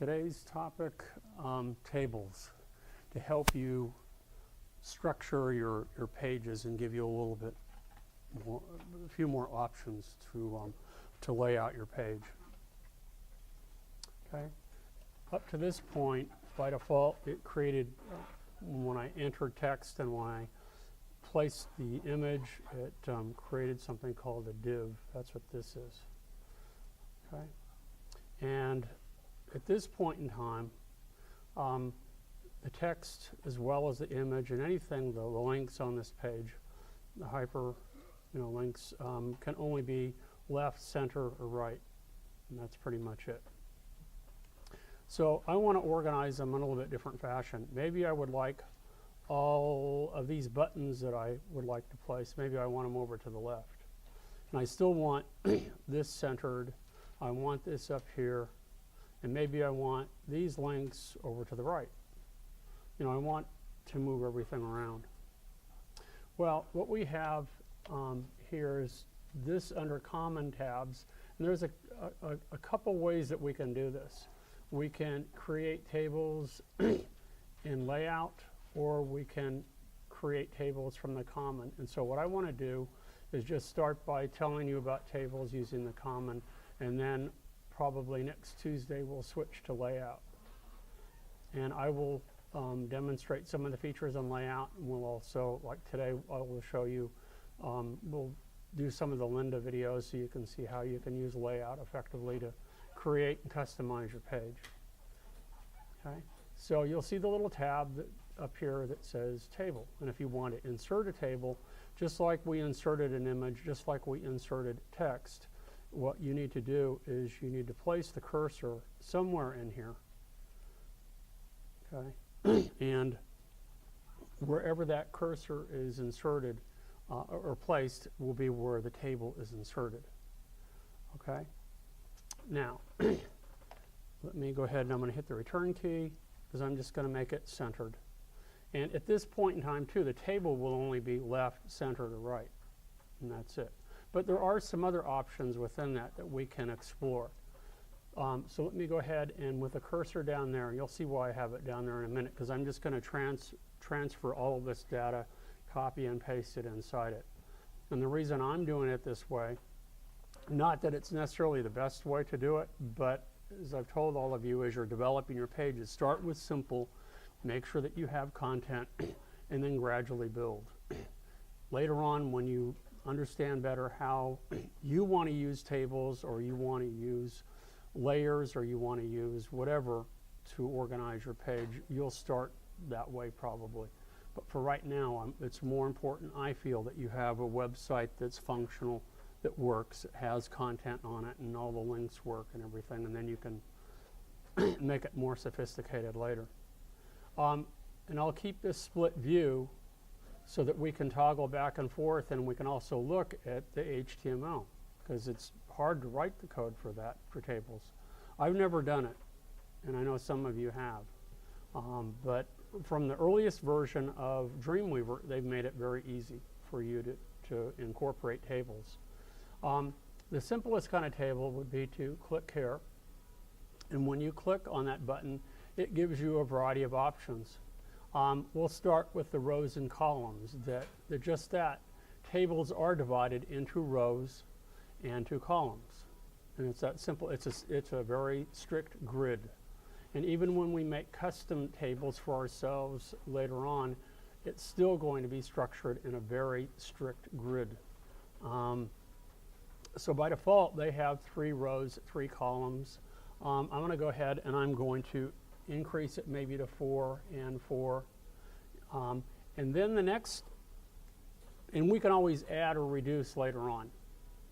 Today's topic, tables, to help you structure your pages and give you a little bit more, a few more options to lay out your page. Okay. Up to this point, by default, it created, when I entered text and when I placed the image, it created something called a div. That's what this is. Okay. And at this point in time, the text as well as the image and anything, the links on this page, the hyper links, can only be left, center, or right. And that's pretty much it. So I want to organize them in a little bit different fashion. Maybe I would like all of these buttons that I would like to place, maybe I want them over to the left. And I still want this centered. I want this up here. And maybe I want these links over to the right. I want to move everything around. Well, what we have here is this under Common tabs. And there's a couple ways that we can do this. We can create tables in layout, or we can create tables from the Common. And so what I want to do is just start by telling you about tables using the Common, and then probably next Tuesday we'll switch to layout. And I will demonstrate some of the features on layout, and we'll also, like today, I will show you, we'll do some of the Linda videos so you can see how you can use layout effectively to create and customize your page. Okay, so you'll see the little tab up here that says table, and if you want to insert a table, just like we inserted an image, just like we inserted text, what you need to do is you need to place the cursor somewhere in here, okay? And wherever that cursor is inserted or placed will be where the table is inserted, okay? Now, let me go ahead and I'm going to hit the return key because I'm just going to make it centered. And at this point in time, too, the table will only be left, centered, or right, and that's it. But there are some other options within that we can explore. So let me go ahead and with the cursor down there, you'll see why I have it down there in a minute, because I'm just going to transfer all of this data, copy and paste it inside it. And the reason I'm doing it this way, not that it's necessarily the best way to do it, but as I've told all of you, as you're developing your pages, start with simple, make sure that you have content, and then gradually build. Later on, when you understand better how you want to use tables, or you want to use layers, or you want to use whatever to organize your page, you'll start that way probably. But for right now, it's more important, I feel, that you have a website that's functional, that works, has content on it, and all the links work and everything, and then you can make it more sophisticated later. And I'll keep this split view so that we can toggle back and forth, and we can also look at the HTML, because it's hard to write the code for that, for tables. I've never done it, and I know some of you have. But from the earliest version of Dreamweaver, they've made it very easy for you to incorporate tables. The simplest kind of table would be to click here, and when you click on that button, it gives you a variety of options. We'll start with the rows and columns. Just that, tables are divided into rows and to columns, and it's that simple. It's a very strict grid, and even when we make custom tables for ourselves later on, it's still going to be structured in a very strict grid. So by default, they have 3 rows, 3 columns. I'm going to go ahead and I'm going to increase it maybe to 4 and 4. And then the next, and we can always add or reduce later on.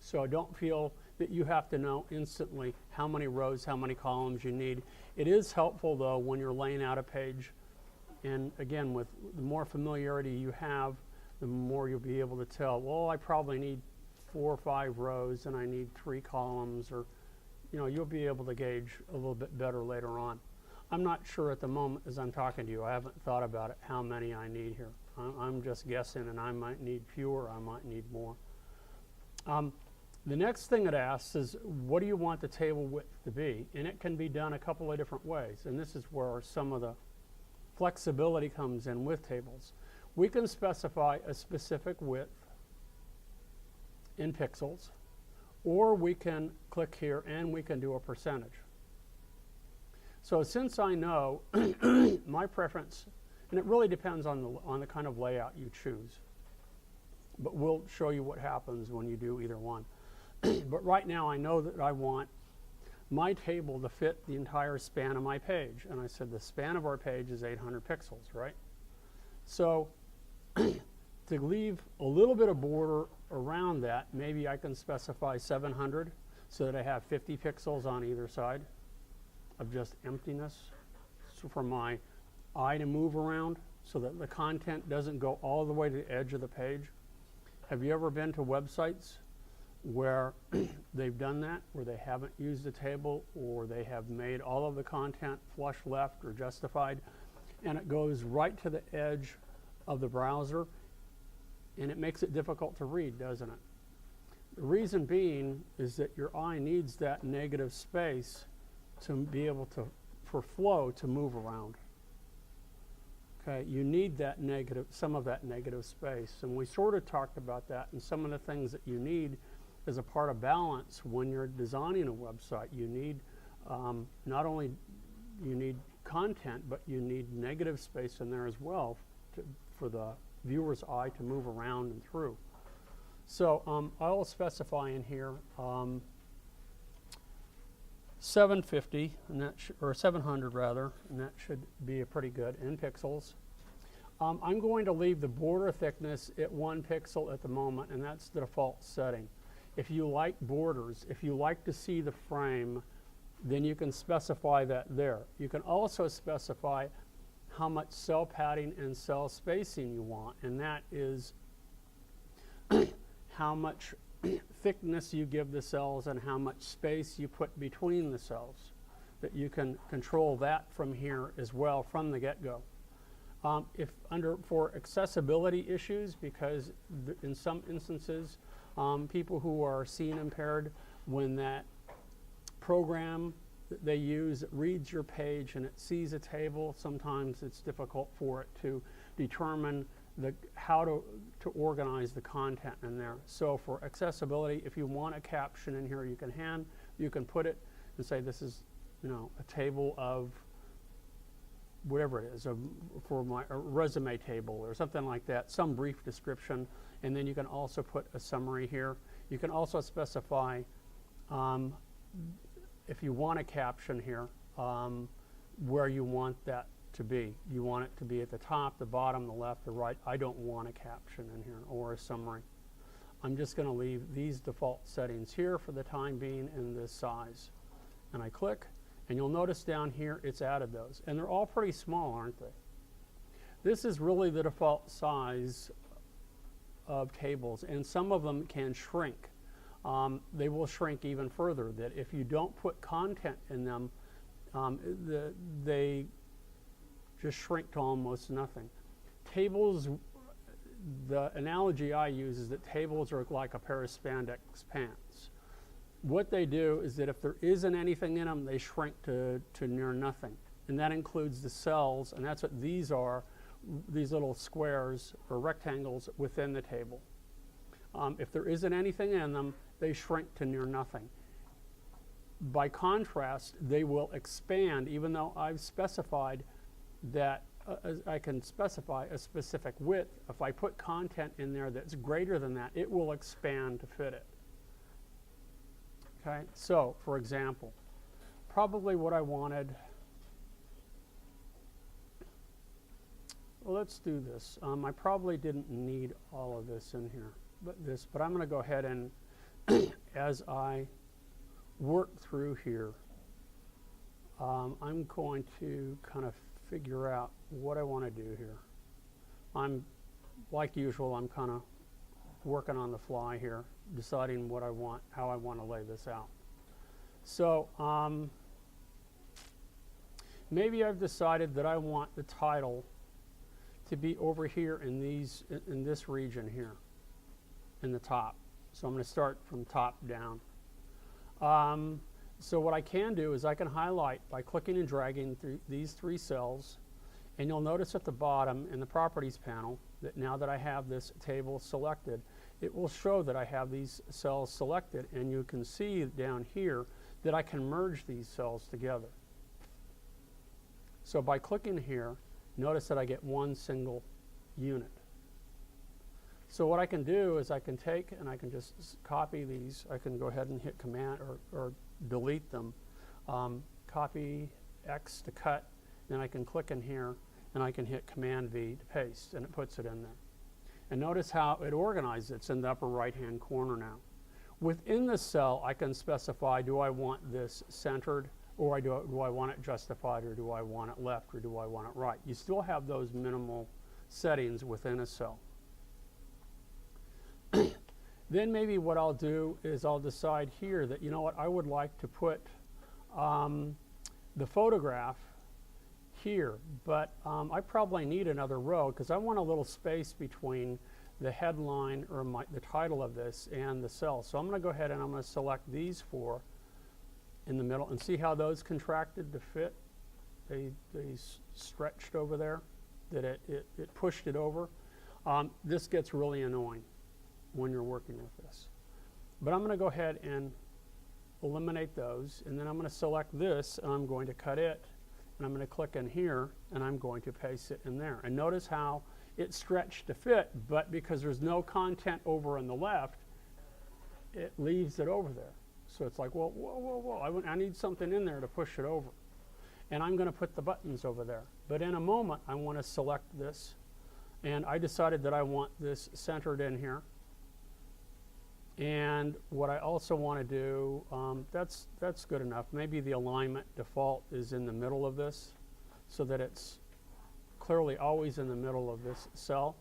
So don't feel that you have to know instantly how many rows, how many columns you need. It is helpful, though, when you're laying out a page. And again, with the more familiarity you have, the more you'll be able to tell, well, I probably need 4 or 5 rows and I need 3 columns, or you'll be able to gauge a little bit better later on. I'm not sure at the moment as I'm talking to you. I haven't thought about it, how many I need here. I'm just guessing, and I might need fewer, I might need more. The next thing it asks is, what do you want the table width to be? And it can be done a couple of different ways, and this is where some of the flexibility comes in with tables. We can specify a specific width in pixels, or we can click here and we can do a percentage. So since I know my preference, and it really depends on the kind of layout you choose, but we'll show you what happens when you do either one. But right now I know that I want my table to fit the entire span of my page, and I said the span of our page is 800 pixels, right? So to leave a little bit of border around that, maybe I can specify 700 so that I have 50 pixels on either side of just emptiness, so for my eye to move around so that the content doesn't go all the way to the edge of the page. Have you ever been to websites where they've done that, where they haven't used a table, or they have made all of the content flush left or justified, and it goes right to the edge of the browser, and it makes it difficult to read, doesn't it? The reason being is that your eye needs that negative space to be able to, for flow to move around. Okay, you need that negative, some of that negative space, and we sort of talked about that, and some of the things that you need as a part of balance when you're designing a website. You need not only you need content, but you need negative space in there as well for the viewer's eye to move around and through. So I'll specify in here 750, and that or 700 rather, and that should be a pretty good in pixels. I'm going to leave the border thickness at 1 pixel at the moment, and that's the default setting. If you like borders, if you like to see the frame, then you can specify that there. You can also specify how much cell padding and cell spacing you want, and that is how much thickness you give the cells and how much space you put between the cells. That you can control that from here as well from the get-go. For accessibility issues, because in some instances people who are seeing impaired, when that program that they use reads your page and it sees a table, sometimes it's difficult for it to determine how to organize the content in there. So for accessibility, if you want a caption in here, you can put it and say this is, a table of whatever it is, for my resume table or something like that, some brief description, and then you can also put a summary here. You can also specify, if you want a caption here, where you want that to be. You want it to be at the top, the bottom, the left, the right. I don't want a caption in here or a summary. I'm just going to leave these default settings here for the time being in this size. And I click, and you'll notice down here it's added those. And they're all pretty small, aren't they? This is really the default size of tables, and some of them can shrink. They will shrink even further, that if you don't put content in them, they just shrink to almost nothing. Tables, the analogy I use is that tables are like a pair of spandex pants. What they do is that if there isn't anything in them, they shrink to near nothing. And that includes the cells, and that's what these are, these little squares or rectangles within the table. If there isn't anything in them, they shrink to near nothing. By contrast, they will expand, even though I've specified that I can specify a specific width. If I put content in there that's greater than that, it will expand to fit it. Okay, so for example, probably what I wanted, well, let's do this. I probably didn't need all of this in here, but I'm going to go ahead and as I work through here, I'm going to kind of figure out what I want to do here. Like usual, I'm kind of working on the fly here, deciding what I want, how I want to lay this out. So maybe I've decided that I want the title to be over here in this region here, in the top. So I'm going to start from top down. So what I can do is I can highlight by clicking and dragging through these 3 cells, and you'll notice at the bottom in the Properties panel that now that I have this table selected, it will show that I have these cells selected, and you can see down here that I can merge these cells together. So by clicking here, notice that I get one single unit. So what I can do is I can take and I can just copy these. I can go ahead and hit Command or delete them. Copy X to cut, then I can click in here and I can hit Command V to paste, and it puts it in there. And notice how it organizes. It's in the upper right-hand corner now. Within the cell, I can specify, do I want this centered, or do I want it justified, or do I want it left, or do I want it right? You still have those minimal settings within a cell. Then maybe what I'll do is I'll decide here that, you know what, I would like to put the photograph here, but I probably need another row because I want a little space between the headline or the title of this and the cell. So I'm going to go ahead and I'm going to select these 4 in the middle and see how those contracted to fit. They stretched over there, that it pushed it over. This gets really annoying when you're working with this. But I'm going to go ahead and eliminate those, and then I'm going to select this and I'm going to cut it, and I'm going to click in here and I'm going to paste it in there. And notice how it stretched to fit, but because there's no content over on the left, it leaves it over there. So it's like, well, whoa, I need something in there to push it over. And I'm going to put the buttons over there. But in a moment, I want to select this, and I decided that I want this centered in here. And what I also want to do, that's good enough. Maybe the alignment default is in the middle of this so that it's clearly always in the middle of this cell.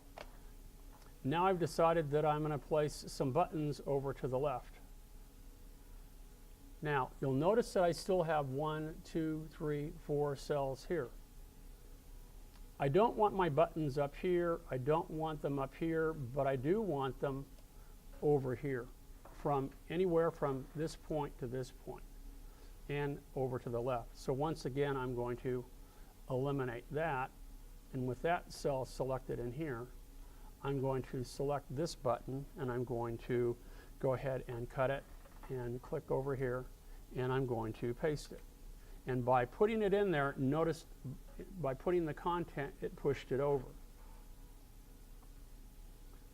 Now I've decided that I'm going to place some buttons over to the left. Now you'll notice that I still have 1, 2, 3, 4 cells here. I don't want my buttons up here. I don't want them up here, but I do want them over here, from anywhere from this point to this point and over to the left. So once again, I'm going to eliminate that, and with that cell selected in here, I'm going to select this button and I'm going to go ahead and cut it and click over here, and I'm going to paste it. And by putting it in there, notice by putting the content, it pushed it over.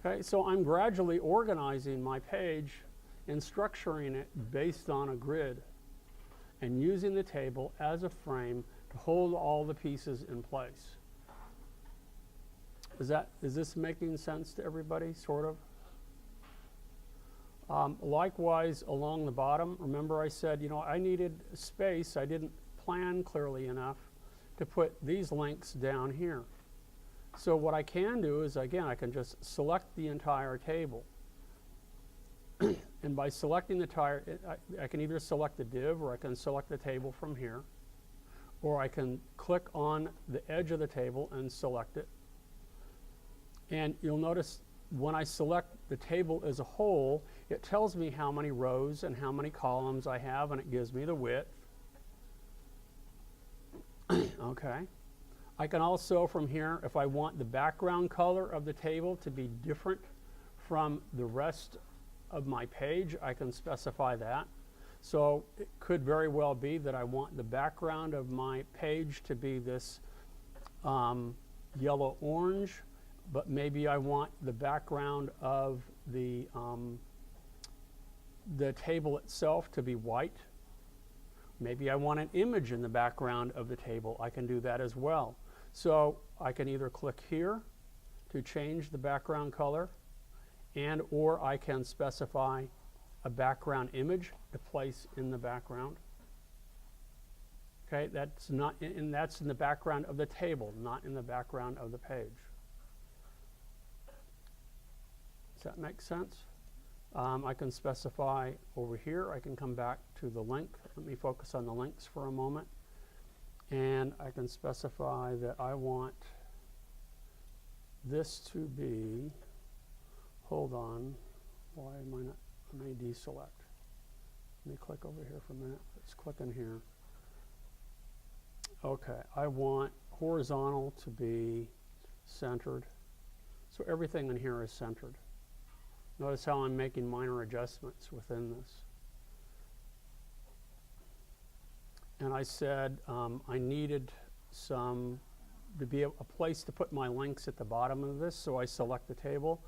Okay, so I'm gradually organizing my page and structuring it based on a grid and using the table as a frame to hold all the pieces in place. Is this making sense to everybody, sort of? Likewise, along the bottom, remember I said, you know, I needed space. I didn't plan clearly enough to put these links down here. So what I can do is, again, I can just select the entire table. And by selecting the I can either select the div, or I can select the table from here, or I can click on the edge of the table and select it. And you'll notice when I select the table as a whole, it tells me how many rows and how many columns I have, and it gives me the width. Okay. I can also, from here, if I want the background color of the table to be different from the rest of my page, I can specify that. So it could very well be that I want the background of my page to be this yellow-orange, but maybe I want the background of the table itself to be white. Maybe I want an image in the background of the table. I can do that as well. So I can either click here to change the background color, and or I can specify a background image to place in the background. Okay, that's not and that's in the background of the table, not in the background of the page. Does that make sense? I can specify over here. I can come back to the link. Let me focus on the links for a moment. And I can specify that I want this to be, hold on, why am I not, Let me deselect. Let me click over here for a minute. Let's click in here. Okay, I want horizontal to be centered. So everything in here is centered. Notice how I'm making minor adjustments within this. And I said I needed to be a place to put my links at the bottom of this, so I select the table.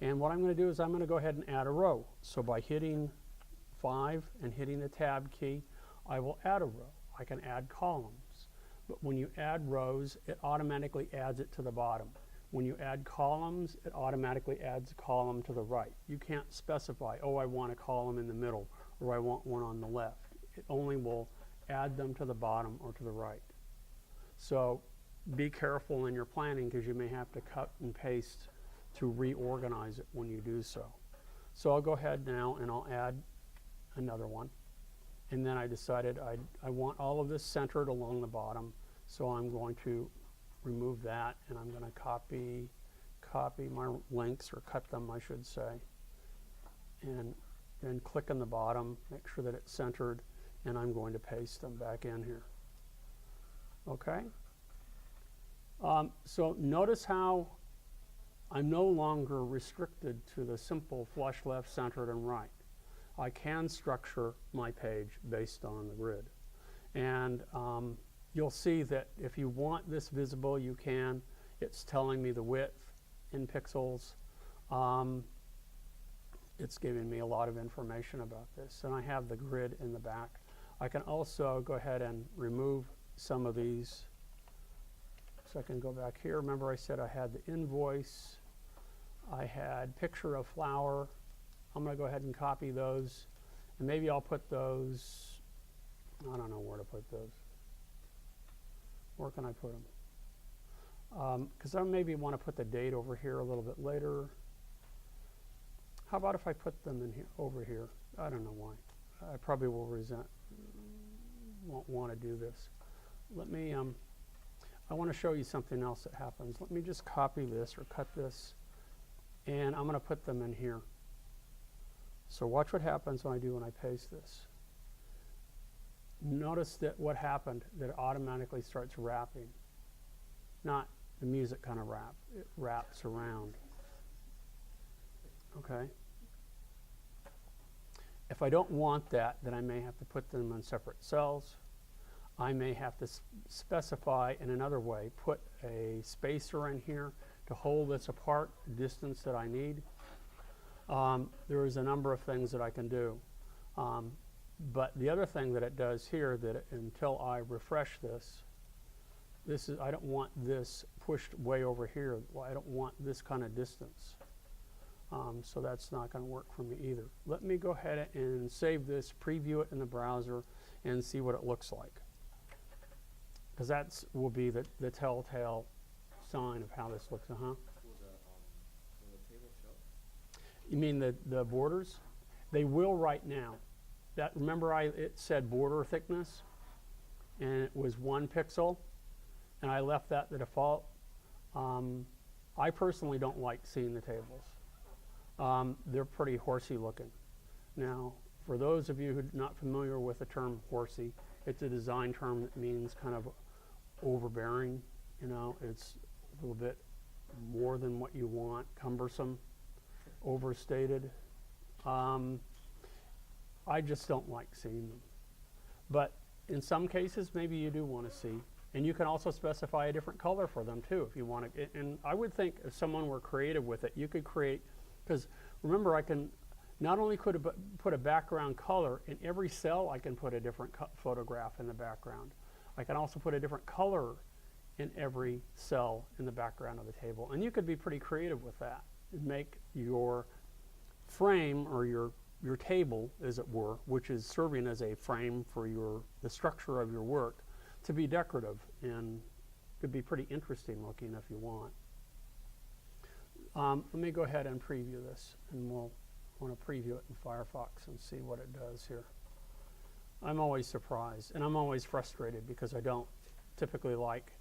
And what I'm going to do is I'm going to go ahead and add a row. So by hitting 5 and hitting the tab key, I will add a row. I can add columns. But when you add rows, it automatically adds it to the bottom. When you add columns, it automatically adds a column to the right. You can't specify, oh, I want a column in the middle, or I want one on the left. It only will add them to the bottom or to the right. So be careful in your planning, because you may have to cut and paste to reorganize it when you do so. So I'll go ahead now and I'll add another one. And then I decided I want all of this centered along the bottom, so I'm going to remove that, and I'm going to copy my links, or cut them I should say, and then click on the bottom, make sure that it's centered, and I'm going to paste them back in here. Okay? So notice how I'm no longer restricted to the simple flush left, centered, and right. I can structure my page based on the grid. And you'll see that if you want this visible, you can. It's telling me the width in pixels. It's giving me a lot of information about this. And I have the grid in the back. I can also go ahead and remove some of these. So I can go back here. Remember I said I had the invoice. I had picture of flower. I'm going to go ahead and copy those. And maybe I'll put those, I don't know where to put those. Where can I put them? Because I maybe want to put the date over here a little bit later. How about if I put them in here, over here? I don't know why. I probably won't want to do this. Let me, I want to show you something else that happens. Let me just copy this or cut this, and I'm going to put them in here. So watch what happens when I paste this. Notice that what happened, that it automatically starts wrapping. Not the music kind of wrap, it wraps around. Okay? If I don't want that, then I may have to put them in separate cells. I may have to specify in another way, put a spacer in here to hold this apart, the distance that I need. There is a number of things that I can do. But the other thing that it does here, that until I refresh this is, I don't want this pushed way over here. I don't want this kind of distance. So that's not going to work for me either. Let me go ahead and save this, preview it in the browser, and see what it looks like. Because that will be the telltale sign of how this looks. Will the table show? You mean the borders? They will right now. That, remember it said border thickness, and it was 1 pixel, and I left that the default. I personally don't like seeing the tables. They're pretty horsey looking. Now, for those of you who are not familiar with the term horsey, it's a design term that means kind of overbearing. You know, it's a little bit more than what you want, cumbersome, overstated. I just don't like seeing them. But in some cases, maybe you do want to see. And you can also specify a different color for them too if you want to. And I would think if someone were creative with it, you could create, because remember, I can not only put a background color, in every cell I can put a different photograph in the background. I can also put a different color in every cell in the background of the table. And you could be pretty creative with that and make your frame, or your table, as it were, which is serving as a frame for the structure of your work, to be decorative, and could be pretty interesting looking if you want. Let me go ahead and preview this, and we'll want to preview it in Firefox and see what it does here. I'm always surprised, and I'm always frustrated because I don't typically like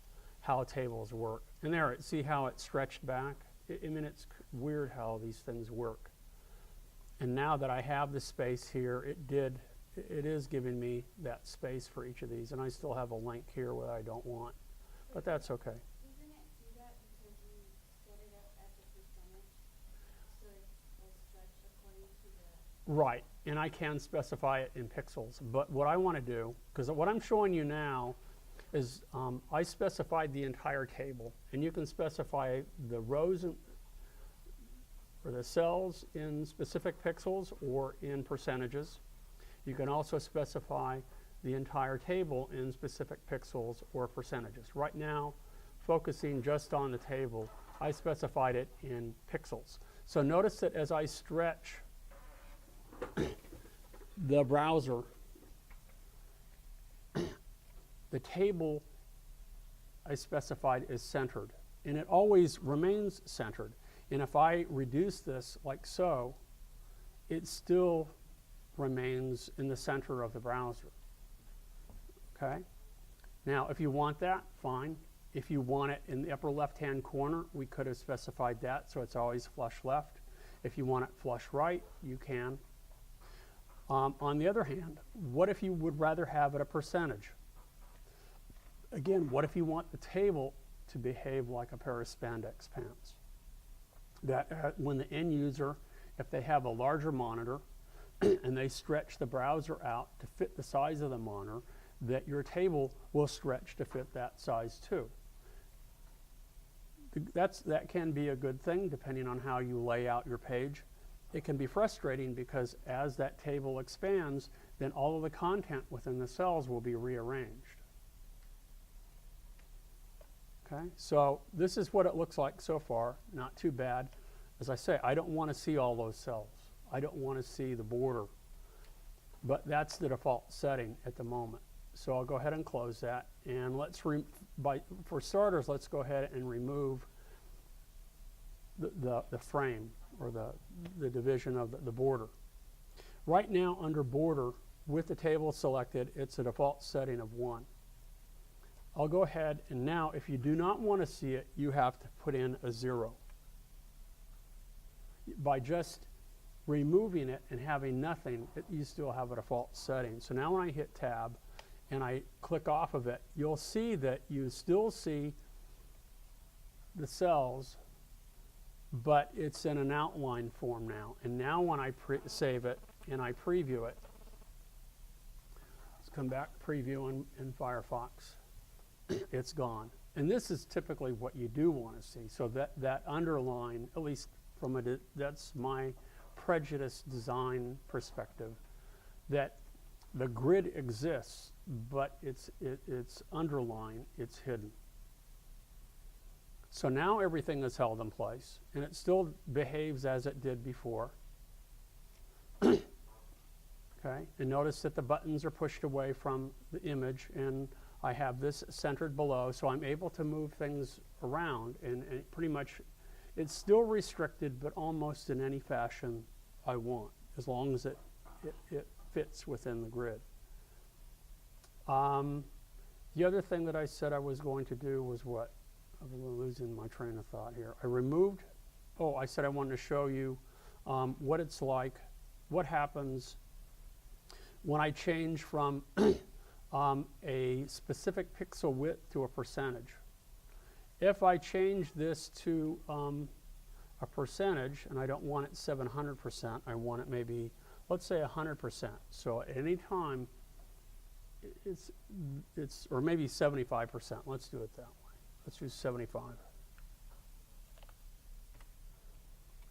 how tables work. And there, see how it stretched back? I mean, it's weird how these things work. And now that I have the space here, it is giving me that space for each of these, and I still have a link here where I don't want, but that's okay. Doesn't it do that because you set it up as a percentage, so it will stretch according to the... Right, and I can specify it in pixels, but what I want to do, because what I'm showing you now is I specified the entire table, and you can specify the rows or the cells in specific pixels or in percentages. You can also specify the entire table in specific pixels or percentages. Right now, focusing just on the table, I specified it in pixels. So notice that as I stretch the browser, the table I specified is centered, and it always remains centered. And if I reduce this like so, it still remains in the center of the browser. Okay? Now, if you want that, fine. If you want it in the upper left-hand corner, we could have specified that, so it's always flush left. If you want it flush right, you can. On the other hand, what if you would rather have it a percentage? Again, what if you want the table to behave like a pair of spandex pants? That when the end user, if they have a larger monitor and they stretch the browser out to fit the size of the monitor, that your table will stretch to fit that size too. That can be a good thing depending on how you lay out your page. It can be frustrating because as that table expands, then all of the content within the cells will be rearranged. Okay, so this is what it looks like so far. Not too bad. As I say, I don't want to see all those cells. I don't want to see the border. But that's the default setting at the moment. So I'll go ahead and close that. And let's, for starters, let's go ahead and remove the frame or the division of the border. Right now, under border, with the table selected, it's a default setting of 1. I'll go ahead, and now if you do not want to see it, you have to put in a 0. By just removing it and having nothing, you still have a default setting. So now when I hit Tab and I click off of it, you'll see that you still see the cells, but it's in an outline form now. And now when I save it and I preview it, let's come back to preview in Firefox. It's gone. And this is typically what you do want to see. So that underline, at least from that's my prejudice design perspective, that the grid exists, but it's underlined, it's hidden. So now everything is held in place, and it still behaves as it did before. Okay, and notice that the buttons are pushed away from the image, and I have this centered below, so I'm able to move things around, and pretty much it's still restricted, but almost in any fashion I want, as long as it fits within the grid. The other thing that I said I was going to do was what? I'm losing my train of thought here. I removed, I said I wanted to show you what it's like, what happens when I change from a specific pixel width to a percentage. If I change this to a percentage, and I don't want it 700%, I want it maybe, let's say 100%. So at any time, it's or maybe 75%. Let's do it that way. Let's do 75.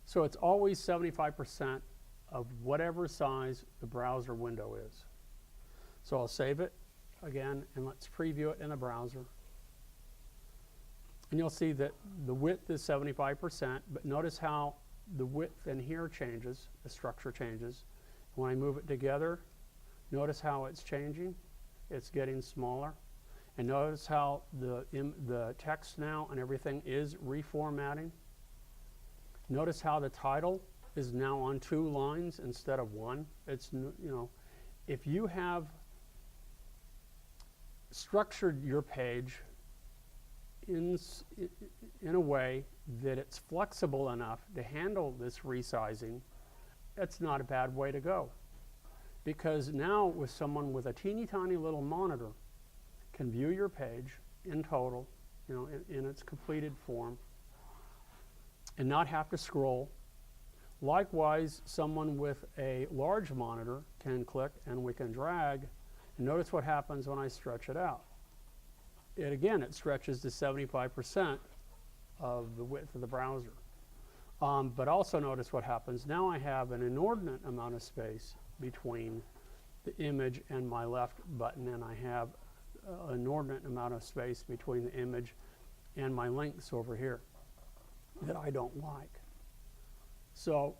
So it's always 75% of whatever size the browser window is. So I'll save it again, and let's preview it in the browser. And you'll see that the width is 75%, but notice how the width in here changes, the structure changes. When I move it together, notice how it's changing. It's getting smaller. And notice how the text now and everything is reformatting. Notice how the title is now on 2 lines instead of 1. It's, if you have structured your page in a way that it's flexible enough to handle this resizing, that's not a bad way to go. Because now with someone with a teeny tiny little monitor can view your page in total, you know, in its completed form, and not have to scroll. Likewise, someone with a large monitor can click and we can drag. And notice what happens when I stretch it out. It stretches to 75% of the width of the browser. But also notice what happens. Now I have an inordinate amount of space between the image and my left button, and I have an inordinate amount of space between the image and my links over here that I don't like. So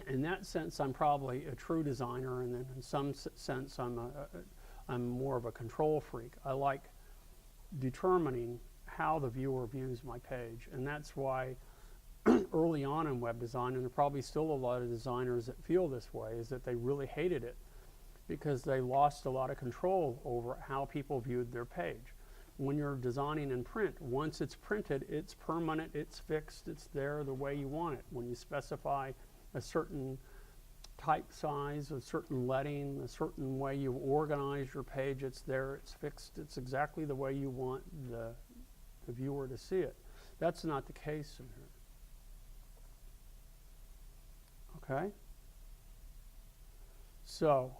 in that sense, I'm probably a true designer, and then in some sense, I'm more of a control freak. I like determining how the viewer views my page, and that's why early on in web design, and there are probably still a lot of designers that feel this way, is that they really hated it because they lost a lot of control over how people viewed their page. When you're designing in print, once it's printed, it's permanent, it's fixed, it's there the way you want it. When you specify a certain type size, a certain leading, a certain way you organize your page, it's there, it's fixed, it's exactly the way you want the viewer to see it. That's not the case in here. Okay? So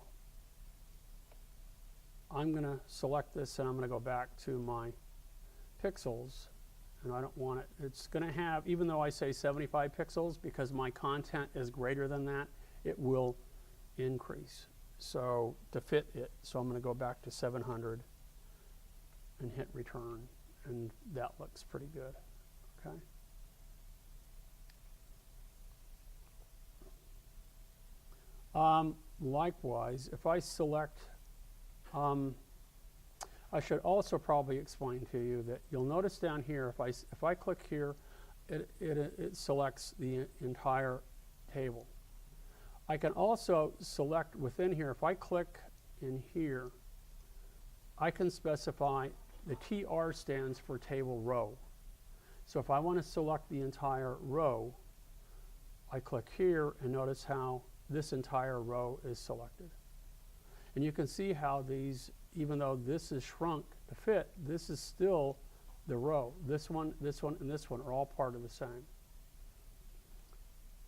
I'm going to select this and I'm going to go back to my pixels, and I don't want it. It's going to have, even though I say 75 pixels, because my content is greater than that, it will increase. So to fit it, so I'm going to go back to 700 and hit return, and that looks pretty good. Okay. Likewise, if I select, I should also probably explain to you that you'll notice down here, if I click here, it selects the entire table. I can also select within here, if I click in here, I can specify the TR stands for table row. So if I want to select the entire row, I click here and notice how this entire row is selected. And you can see how these, even though this is shrunk to fit, this is still the row. This one, and this one are all part of the same.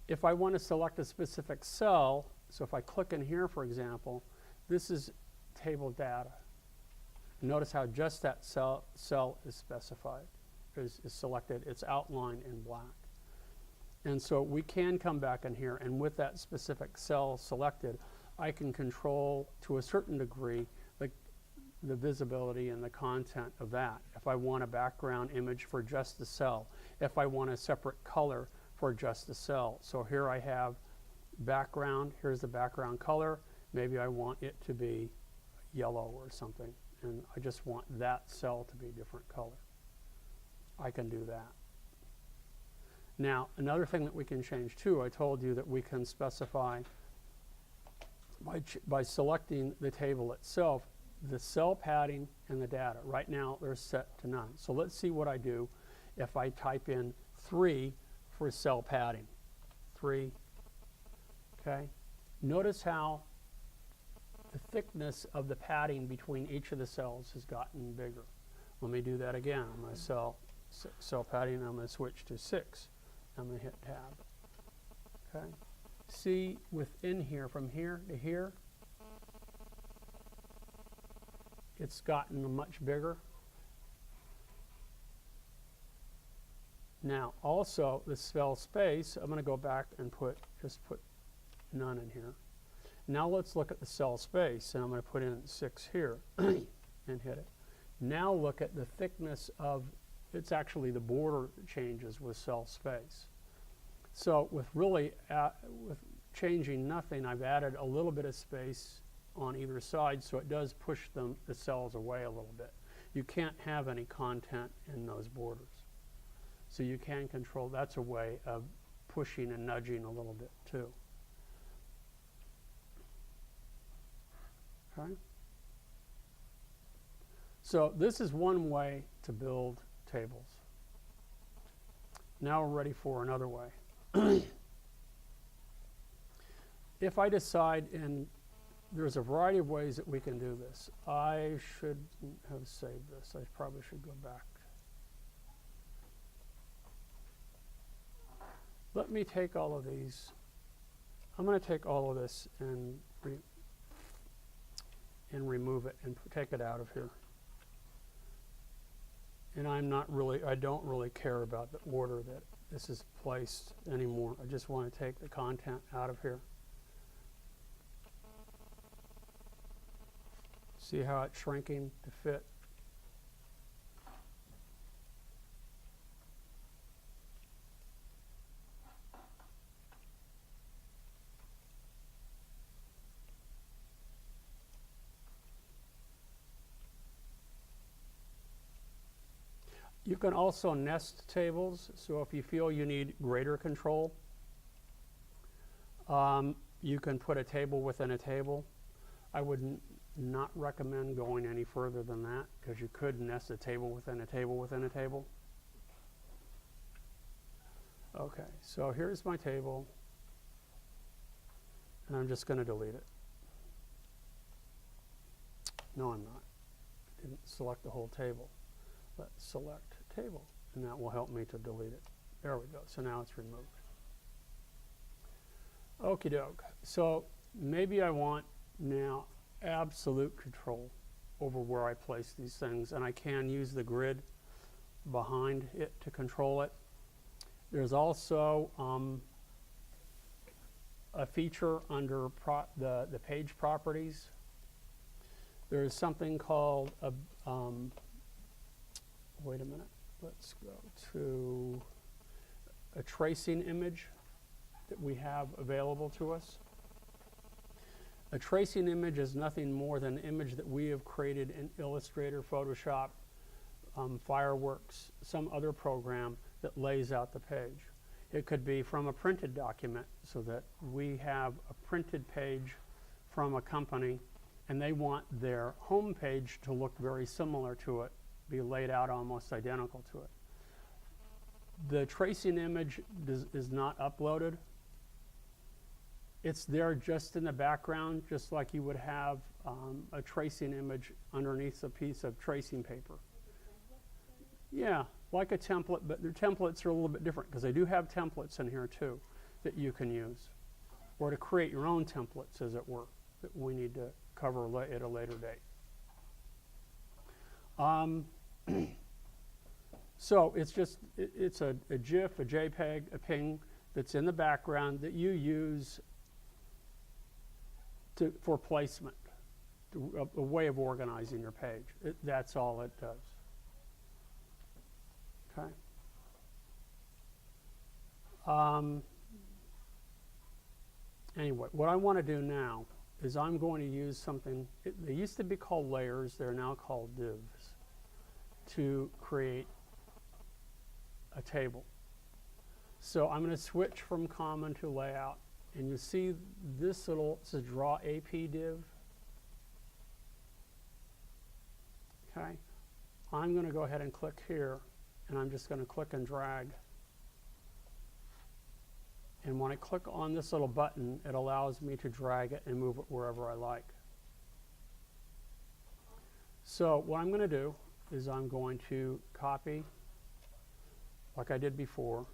If I want to select a specific cell, so if I click in here, for example, this is table data. Notice how just that cell is specified, is selected. It's outlined in black. And so we can come back in here, and with that specific cell selected, I can control to a certain degree the visibility and the content of that. If I want a background image for just the cell, if I want a separate color for just the cell. So here I have background, here's the background color. Maybe I want it to be yellow or something, and I just want that cell to be a different color. I can do that. Now, another thing that we can change too, I told you that we can specify by selecting the table itself, the cell padding and the data. Right now, they're set to none. So let's see what I do if I type in 3 for cell padding. 3, okay? Notice how the thickness of the padding between each of the cells has gotten bigger. Let me do that again. I'm going to cell padding, I'm going to switch to 6. I'm going to hit tab. Okay. See within here, from here to here, it's gotten much bigger. Now, also the cell space, I'm going to go back and just put none in here. Now let's look at the cell space, and I'm going to put in 6 here and hit it. Now look at the thickness of, it's actually the border that changes with cell space. So with changing nothing, I've added a little bit of space on either side, so it does push the cells away a little bit. You can't have any content in those borders. So you can control, that's a way of pushing and nudging a little bit too. Okay? So this is one way to build tables. Now we're ready for another way. if I decide, and there's a variety of ways that we can do this. I should have saved this. I probably should go back. Let me take all of these. I'm going to take all of this and remove it and take it out of here. And I don't really care about the order that this is placed anymore. I just want to take the content out of here. See how it's shrinking to fit? You can also nest tables, so if you feel you need greater control, you can put a table within a table. I would not recommend going any further than that, because you could nest a table within a table within a table. Okay, so here's my table, and I'm just going to delete it. No, I'm not. I didn't select the whole table. Let's select table, and that will help me to delete it. There we go. So now it's removed. Okie doke. So maybe I want now absolute control over where I place these things, and I can use the grid behind it to control it. There's also a feature under the page properties. There's something called a wait a minute, let's go to a tracing image that we have available to us. A tracing image is nothing more than an image that we have created in Illustrator, Photoshop, Fireworks, some other program that lays out the page. It could be from a printed document, so that we have a printed page from a company and they want their home page to look very similar to it, be laid out almost identical to it. The tracing image is not uploaded. It's there just in the background, just like you would have a tracing image underneath a piece of tracing paper. Yeah, like a template, but their templates are a little bit different, because they do have templates in here too that you can use, or to create your own templates, as it were, that we need to cover at a later date. So it's just, it's a GIF, a JPEG, a PNG that's in the background that you use for placement, a way of organizing your page. That's all it does. Okay. Anyway, what I want to do now is I'm going to use something, they used to be called layers, they're now called divs, to create a table. So I'm going to switch from common to layout, and you see this little, it says draw AP div. Okay, I'm going to go ahead and click here, and I'm just going to click and drag. And when I click on this little button, it allows me to drag it and move it wherever I like. So what I'm going to do is I'm going to copy, like I did before,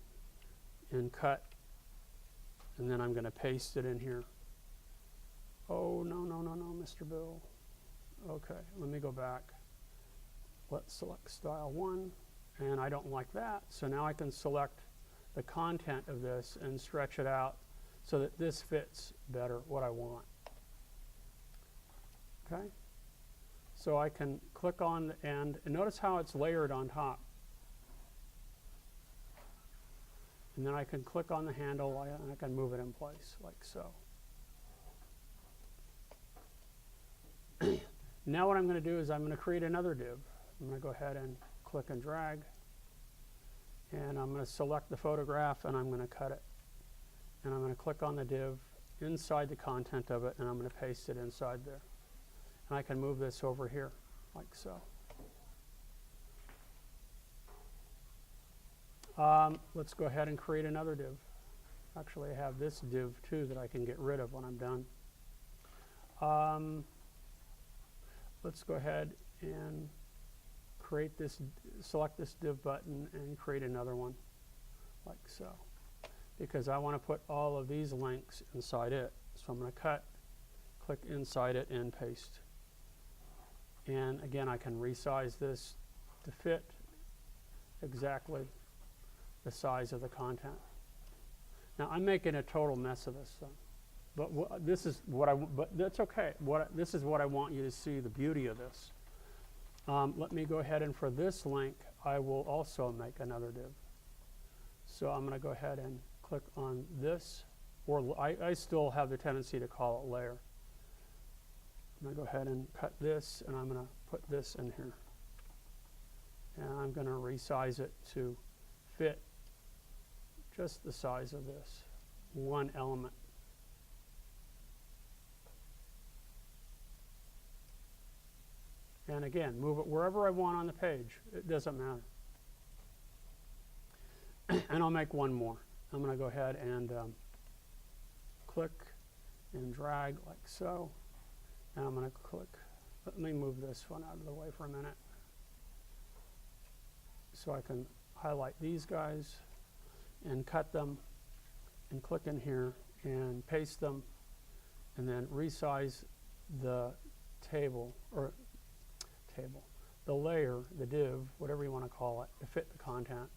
and cut, and then I'm going to paste it in here. Oh, no, no, no, no, Mr. Bill. Okay, let me go back. Let's select style 1, and I don't like that, so now I can select the content of this and stretch it out so that this fits better what I want. Okay, so I can click on the end, and notice how it's layered on top. And then I can click on the handle and I can move it in place like so. Now what I'm going to do is I'm going to create another div. I'm going to go ahead and click and drag, and I'm going to select the photograph and I'm going to cut it. And I'm going to click on the div inside the content of it, and I'm going to paste it inside there. And I can move this over here like so. Let's go ahead and create another div. Actually, I have this div too that I can get rid of when I'm done. Let's go ahead and create this, select this div button and create another one like so, because I want to put all of these links inside it. So I'm going to cut, click inside it and paste. And again, I can resize this to fit exactly the size of the content. Now I'm making a total mess of this thing, but this is what but that's okay. This is what I want you to see, the beauty of this. Let me go ahead and for this link, I will also make another div. So I'm going to go ahead and click on this, or I still have the tendency to call it layer. I'm going to go ahead and cut this, and I'm going to put this in here. And I'm going to resize it to fit just the size of this one element. And again, move it wherever I want on the page. It doesn't matter. And I'll make one more. I'm going to go ahead and click and drag like so. And I'm going to click. Let me move this one out of the way for a minute, so I can highlight these guys and cut them and click in here and paste them and then resize the the layer, the div, whatever you want to call it, to fit the content.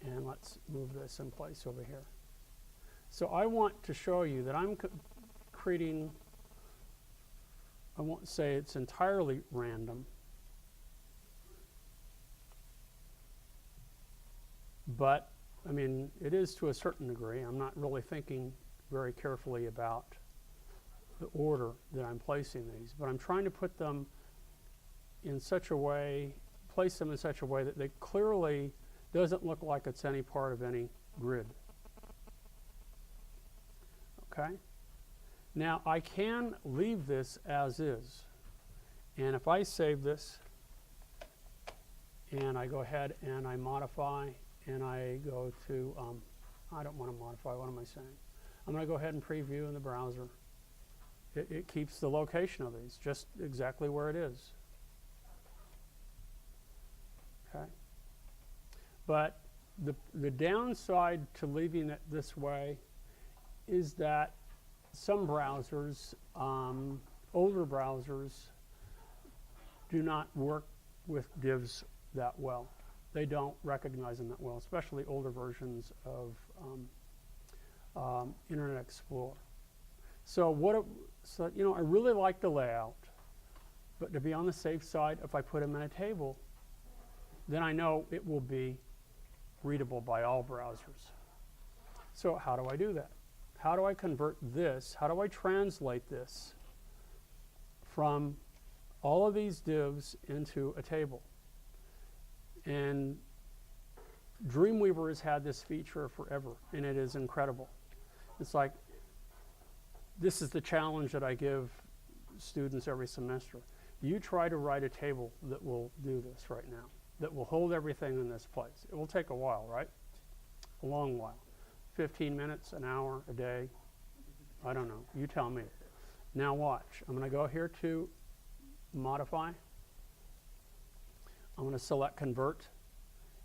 And let's move this in place over here. So I want to show you that I'm creating, I won't say it's entirely random, but I mean, it is to a certain degree. I'm not really thinking very carefully about the order that I'm placing these, but I'm trying to put them in such a way, place them in such a way that they clearly doesn't look like it's any part of any grid. Okay? Now I can leave this as is, and if I save this and I go ahead and I modify and I go to, I don't want to modify, what am I saying? I'm going to go ahead and preview in the browser. It keeps the location of these just exactly where it is. Okay? But the downside to leaving it this way is that some browsers, older browsers, do not work with divs that well. They don't recognize them that well, especially older versions of Internet Explorer. So you know, I really like the layout, but to be on the safe side, if I put them in a table, then I know it will be readable by all browsers. So how do I do that? How do I convert this? How do I translate this from all of these divs into a table? And Dreamweaver has had this feature forever, and it is incredible. It's like, this is the challenge that I give students every semester. You try to write a table that will do this right now, that will hold everything in this place. It will take a while, right? A long while. 15 minutes, an hour, a day. I don't know. You tell me. Now watch. I'm going to go here to modify. I'm going to select convert,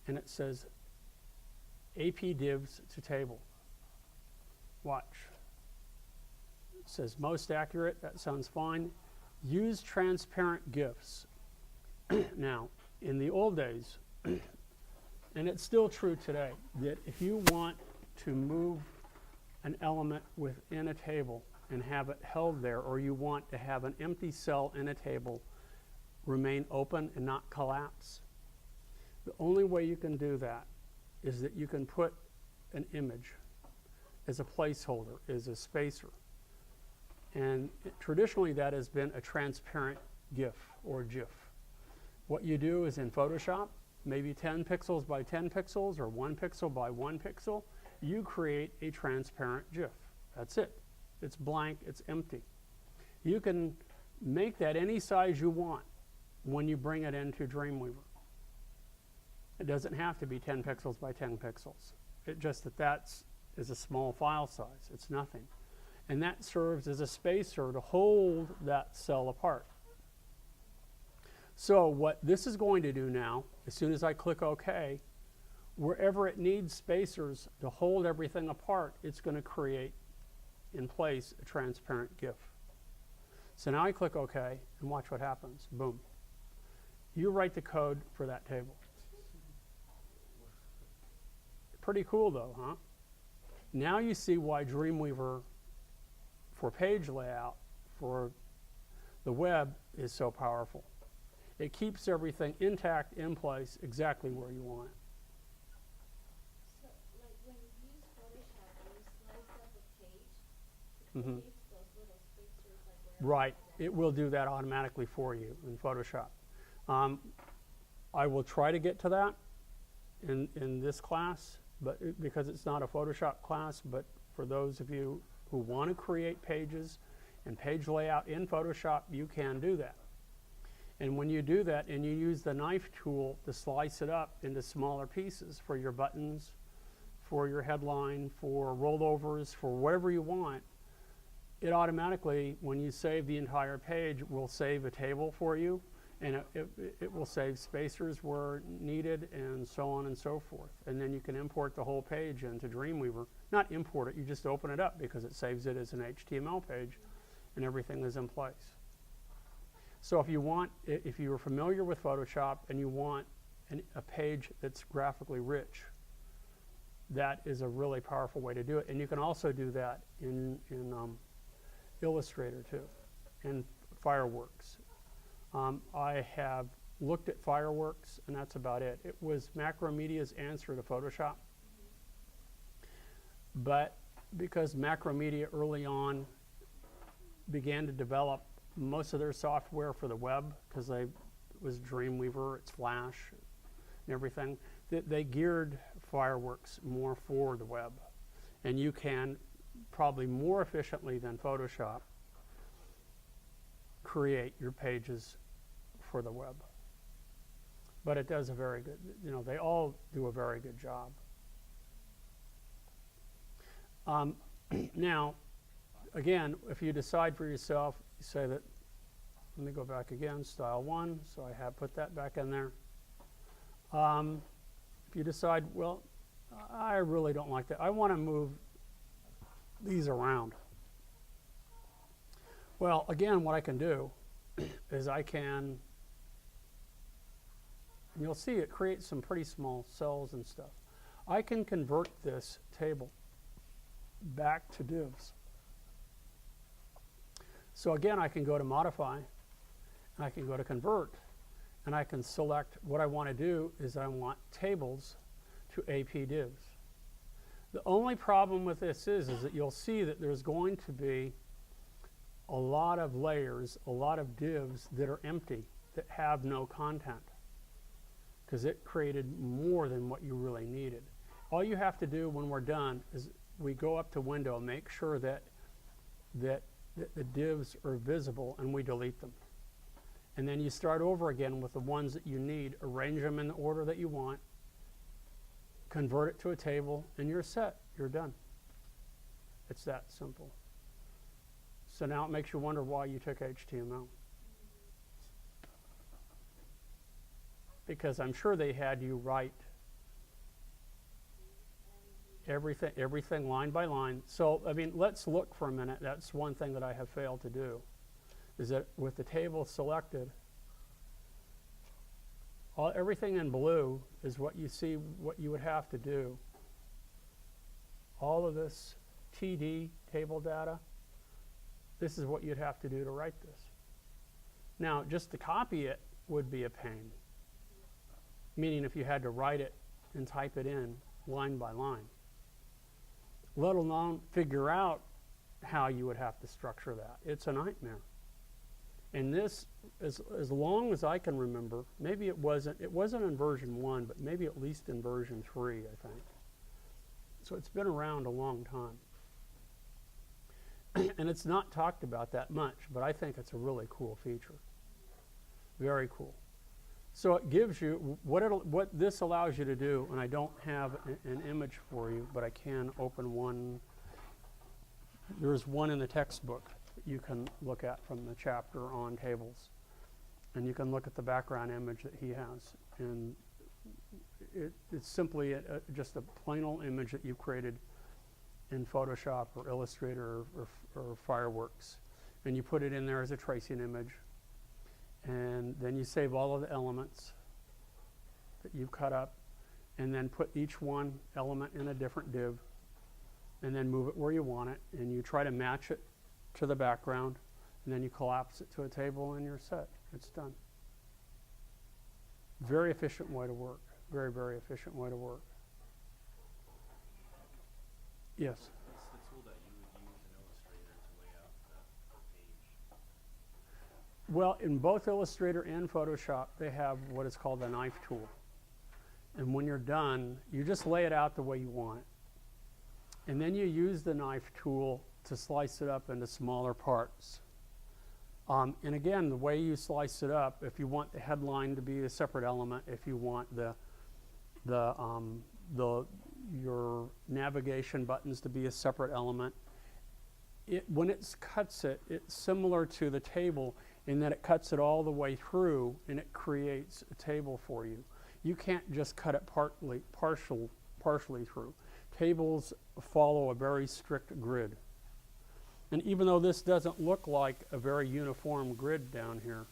and it says AP divs to table. Watch. It says most accurate. That sounds fine. Use transparent GIFs. Now, in the old days, and it's still true today, that if you want to move an element within a table and have it held there, or you want to have an empty cell in a table remain open and not collapse, the only way you can do that is that you can put an image as a placeholder, as a spacer. And traditionally that has been a transparent GIF or GIF. What you do is in Photoshop, maybe 10 pixels by 10 pixels or 1 pixel by 1 pixel, you create a transparent GIF. That's it. It's blank, it's empty. You can make that any size you want when you bring it into Dreamweaver. It doesn't have to be 10 pixels by 10 pixels. It just that is a small file size. It's nothing. And that serves as a spacer to hold that cell apart. So what this is going to do now, as soon as I click OK, wherever it needs spacers to hold everything apart, it's going to create in place a transparent GIF. So now I click OK and watch what happens. Boom. You write the code for that table. Pretty cool though, huh? Now you see why Dreamweaver for page layout for the web is so powerful. It keeps everything intact, in place, exactly where you want it. So, like when you use Photoshop, when you slice up a page, it Mhm. creates those little spacers like wherever Right. you It will do that automatically for you in Photoshop. I will try to get to that in this class, but because it's not a Photoshop class, but for those of you who want to create pages and page layout in Photoshop, you can do that. And when you do that and you use the knife tool to slice it up into smaller pieces for your buttons, for your headline, for rollovers, for whatever you want, it automatically, when you save the entire page, will save a table for you, and it will save spacers where needed and so on and so forth. And then you can import the whole page into Dreamweaver. Not import it, you just open it up because it saves it as an HTML page and everything is in place. So if you're familiar with Photoshop and you want a page that's graphically rich, that is a really powerful way to do it. And you can also do that in Illustrator too, and Fireworks. I have looked at Fireworks, and that's about it. It was Macromedia's answer to Photoshop. But because Macromedia early on began to develop most of their software for the web, because it was Dreamweaver, it's Flash, and everything, they geared Fireworks more for the web. And you can probably more efficiently than Photoshop create your pages for the web. But it does a very good, they all do a very good job. Now, again, if you decide for yourself, you say that, let me go back again, style 1, so I have put that back in there. If you decide, well, I really don't like that, I want to move these around. Well, again, what I can do is I can, and you'll see it creates some pretty small cells and stuff. I can convert this table back to divs. So again, I can go to Modify, and I can go to Convert, and I can select what I want to do is I want tables to AP divs. The only problem with this is that you'll see that there's going to be a lot of layers, a lot of divs that are empty, that have no content, because it created more than what you really needed. All you have to do when we're done is we go up to Window, make sure that the divs are visible, and we delete them. And then you start over again with the ones that you need, arrange them in the order that you want, convert it to a table, and you're set. You're done. It's that simple. So now it makes you wonder why you took HTML. Because I'm sure they had you write everything line by line. So, I mean, let's look for a minute. That's one thing that I have failed to do, is that with the table selected, everything in blue is what you see, what you would have to do. All of this TD, table data, this is what you'd have to do to write this. Now, just to copy it would be a pain, meaning if you had to write it and type it in line by line, let alone figure out how you would have to structure that. It's a nightmare. And this, as long as I can remember, maybe it wasn't in version 1, but maybe at least in version 3, I think. So it's been around a long time. And it's not talked about that much, but I think it's a really cool feature. Very cool. So it gives you, what this allows you to do, and I don't have an image for you, but I can open one. There's one in the textbook that you can look at from the chapter on tables. And you can look at the background image that he has. And it's simply just a plain old image that you've created in Photoshop or Illustrator or Fireworks. And you put it in there as a tracing image. And then you save all of the elements that you've cut up, and then put each one element in a different div, and then move it where you want it, and you try to match it to the background, and then you collapse it to a table and you're set. It's done. Very efficient way to work. Very, very efficient way to work. Yes? What's the tool that you would use in Illustrator to lay out the page? Well, in both Illustrator and Photoshop, they have what is called the knife tool. And when you're done, you just lay it out the way you want it. And then you use the knife tool to slice it up into smaller parts. And again, the way you slice it up, if you want the headline to be a separate element, if you want your navigation buttons to be a separate element, when it cuts it, it's similar to the table in that it cuts it all the way through and it creates a table for you. You can't just cut it partially through. Tables follow a very strict grid. And even though this doesn't look like a very uniform grid down here,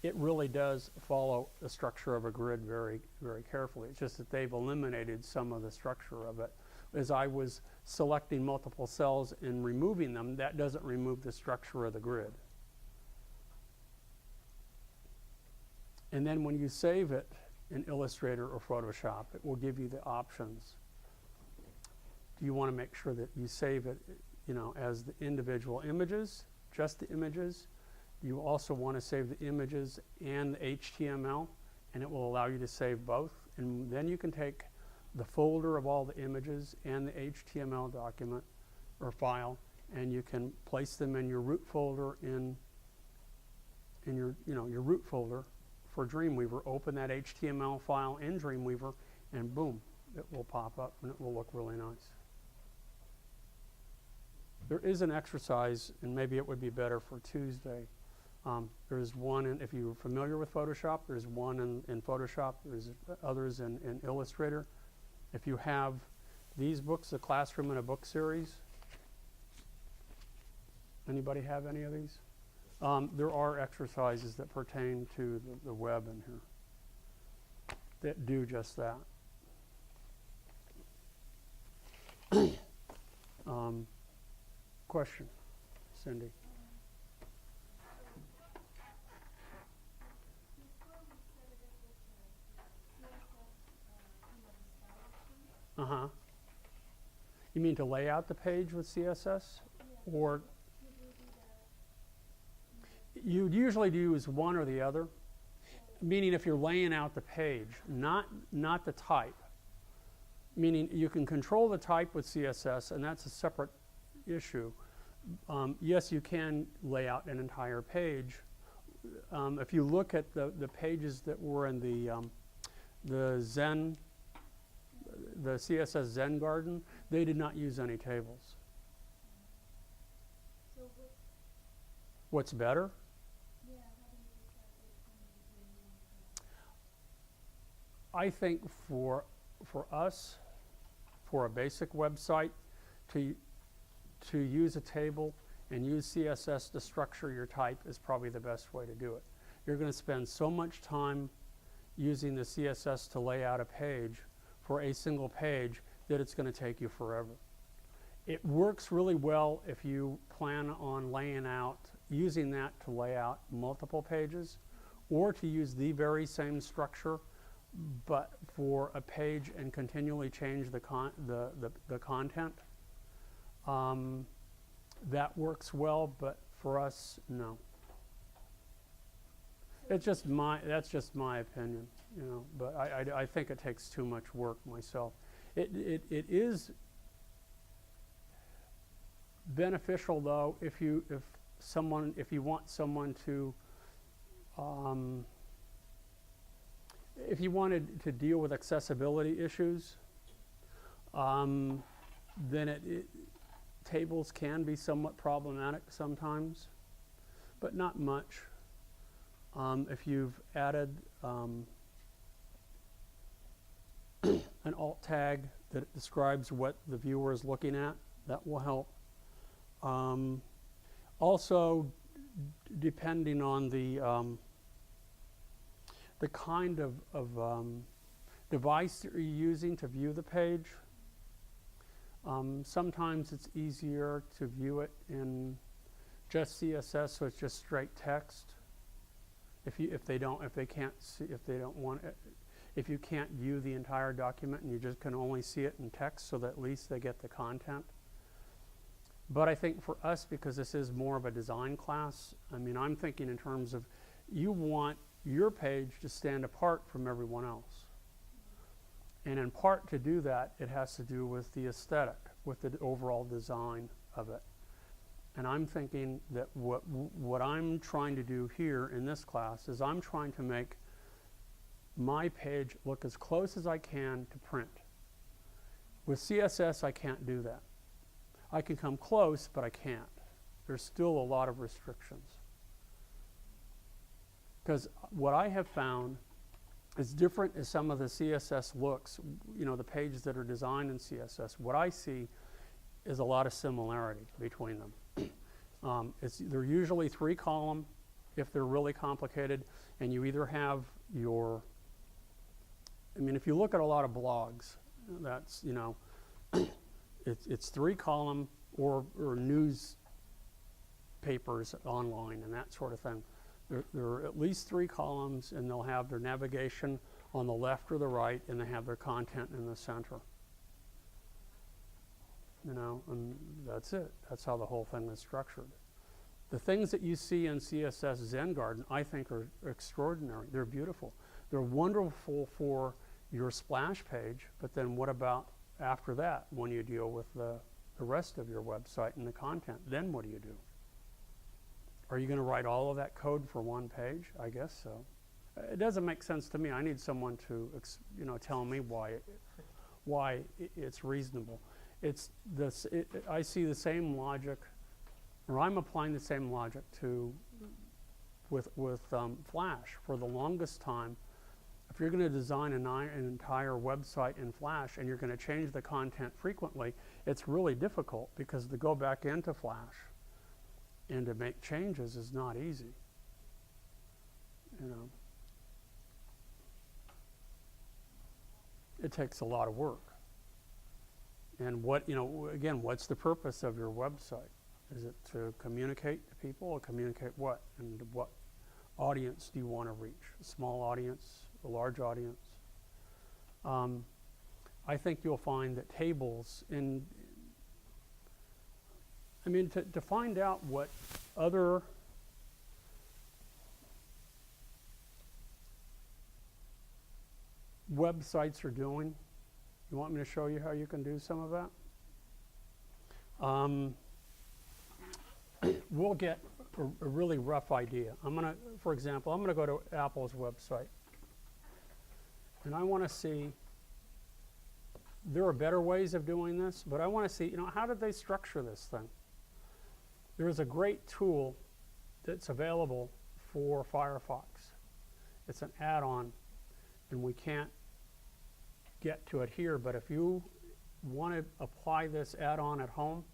it really does follow the structure of a grid very, very carefully. It's just that they've eliminated some of the structure of it. As I was selecting multiple cells and removing them, that doesn't remove the structure of the grid. And then when you save it in Illustrator or Photoshop, it will give you the options. Do you want to make sure that you save it, as the individual images, just the images? You also want to save the images and the HTML, and it will allow you to save both. And then you can take the folder of all the images and the HTML document or file, and you can place them in your root folder in your root folder for Dreamweaver. Open that HTML file in Dreamweaver, and boom, it will pop up and it will look really nice. There is an exercise, and maybe it would be better for Tuesday. There's one, if you're familiar with Photoshop, there's one in Photoshop, there's others in Illustrator. If you have these books, A Classroom in a Book series, anybody have any of these? There are exercises that pertain to the web in here that do just that. Question, Cindy? Uh-huh. You mean to lay out the page with CSS? Or you'd usually use one or the other, meaning if you're laying out the page, not the type. Meaning you can control the type with CSS, and that's a separate issue. Yes, you can lay out an entire page. If you look at the pages that were in the CSS Zen Garden, they did not use any tables. So What's better? yeah, how do you decide which one I think for us, for a basic website, to use a table and use CSS to structure your type is probably the best way to do it. You're going to spend so much time using the CSS to lay out a page for a single page that it's going to take you forever. It works really well if you plan on using that to lay out multiple pages, or to use the very same structure but for a page and continually change the content. That works well, but for us, no. That's just my opinion, but I think it takes too much work myself. It is beneficial though if you want someone to if you wanted to deal with accessibility issues, then tables can be somewhat problematic sometimes, but not much. If you've added an alt tag that describes what the viewer is looking at, that will help. Also, depending on the kind of device that you're using to view the page, sometimes it's easier to view it in just CSS, so it's just straight text. If you can't view the entire document and you just can only see it in text, so that at least they get the content. But I think for us, because this is more of a design class, I mean, I'm thinking in terms of you want your page to stand apart from everyone else. And in part to do that, it has to do with the aesthetic, with the overall design of it. And I'm thinking that what I'm trying to do here in this class is I'm trying to make my page look as close as I can to print. With CSS, I can't do that. I can come close, but I can't. There's still a lot of restrictions. Because what I have found is different as some of the CSS looks, you know, the pages that are designed in CSS, what I see is a lot of similarity between them. They're usually 3-column if they're really complicated, and you either have your, I mean, if you look at a lot of blogs, that's, you know, it's 3-column or news papers online and that sort of thing. There are at least 3 columns, and they'll have their navigation on the left or the right, and they have their content in the center. You know, and that's it. That's how the whole thing is structured. The things that you see in CSS Zen Garden, I think, are extraordinary. They're beautiful. They're wonderful for your splash page, but then what about after that, when you deal with the rest of your website and the content? Then what do you do? Are you going to write all of that code for one page? I guess so. It doesn't make sense to me. I need someone to, you know, tell me why it's reasonable. It's this. I see the same logic, or I'm applying the same logic to with Flash. For the longest time, if you're going to design an entire website in Flash and you're going to change the content frequently, it's really difficult, because to go back into Flash and to make changes is not easy. You know, it takes a lot of work. And what, you know, again, what's the purpose of your website? Is it to communicate to people, or communicate what? And what audience do you want to reach? A small audience, a large audience? I think you'll find that tables to find out what other websites are doing, you want me to show you how you can do some of that? We'll get a really rough idea. For example, I'm going to go to Apple's website, and I want to see, there are better ways of doing this, but I want to see, you know, how did they structure this thing? There is a great tool that's available for Firefox. It's an add-on, and we can't get to it here, but if you want to apply this add-on at home,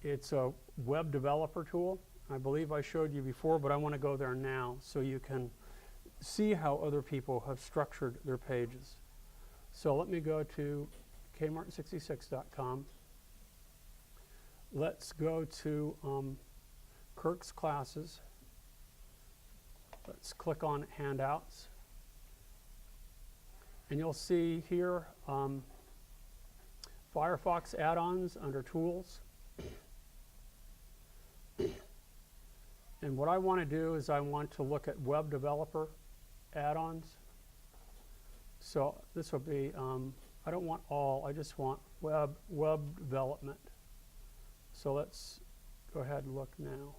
it's a web developer tool. I believe I showed you before, but I want to go there now so you can see how other people have structured their pages. So let me go to kmartin66.com. Let's go to Kirk's classes. Let's click on handouts. And you'll see here Firefox add-ons under tools. And what I want to do is I want to look at web developer add-ons. So this will be, I don't want all, I just want web development. So let's go ahead and look now.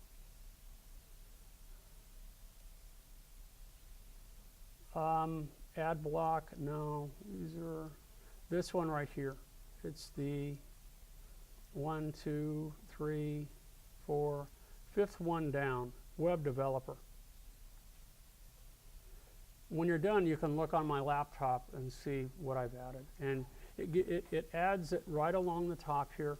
Add block, no, user, this one right here. It's the 1, 2, 3, 4, fifth one down, web developer. When you're done, you can look on my laptop and see what I've added. And it adds it right along the top here.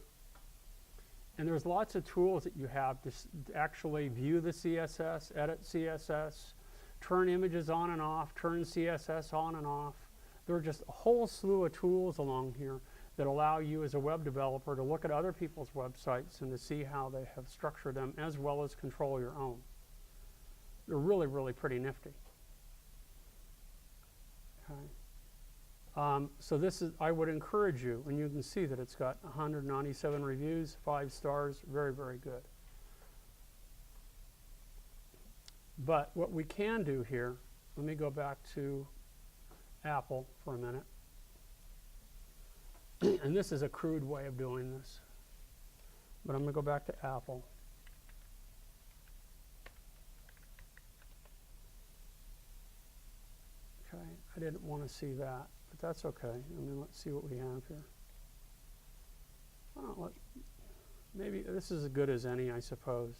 And there's lots of tools that you have to actually view the CSS, edit CSS, turn images on and off, turn CSS on and off. There are just a whole slew of tools along here that allow you as a web developer to look at other people's websites and to see how they have structured them, as well as control your own. They're really, really pretty nifty. Okay. So this is, I would encourage you, and you can see that it's got 197 reviews, 5 stars, very, very good. But what we can do here, let me go back to Apple for a minute. And this is a crude way of doing this. But I'm going to go back to Apple. Okay, I didn't want to see that, but that's okay. I mean, let's see what we have here. Oh, maybe this is as good as any, I suppose.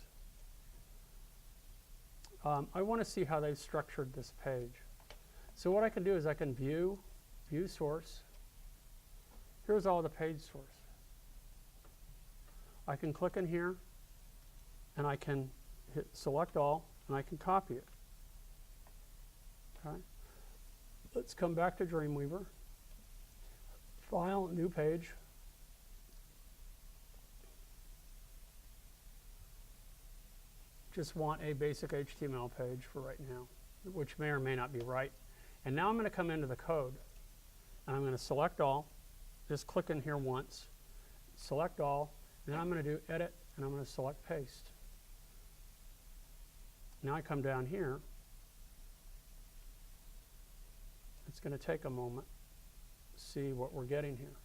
I want to see how they've structured this page. So what I can do is I can view source. Here's all the page source. I can click in here, and I can hit select all, and I can copy it. Okay. Let's come back to Dreamweaver. File, new page. Just want a basic HTML page for right now, which may or may not be right. And now I'm going to come into the code, and I'm going to select all. Just click in here once, select all, and then I'm going to do edit, and I'm going to select paste. Now I come down here. It's going to take a moment to see what we're getting here.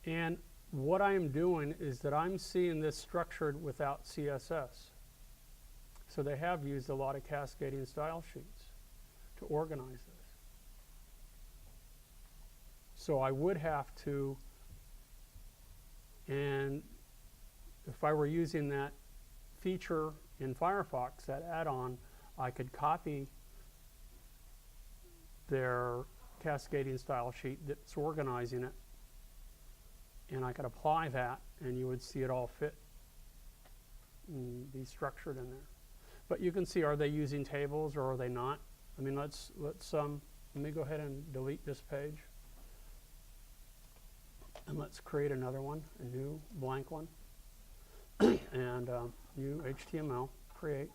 And what I'm doing is that I'm seeing this structured without CSS. So they have used a lot of cascading style sheets to organize this. So I would have to, and if I were using that feature in Firefox, that add-on, I could copy their cascading style sheet that's organizing it, and I could apply that, and you would see it all fit and be structured in there. But you can see, are they using tables or are they not? I mean, let me go ahead and delete this page, and let's create another one, a new blank one, and new HTML, create.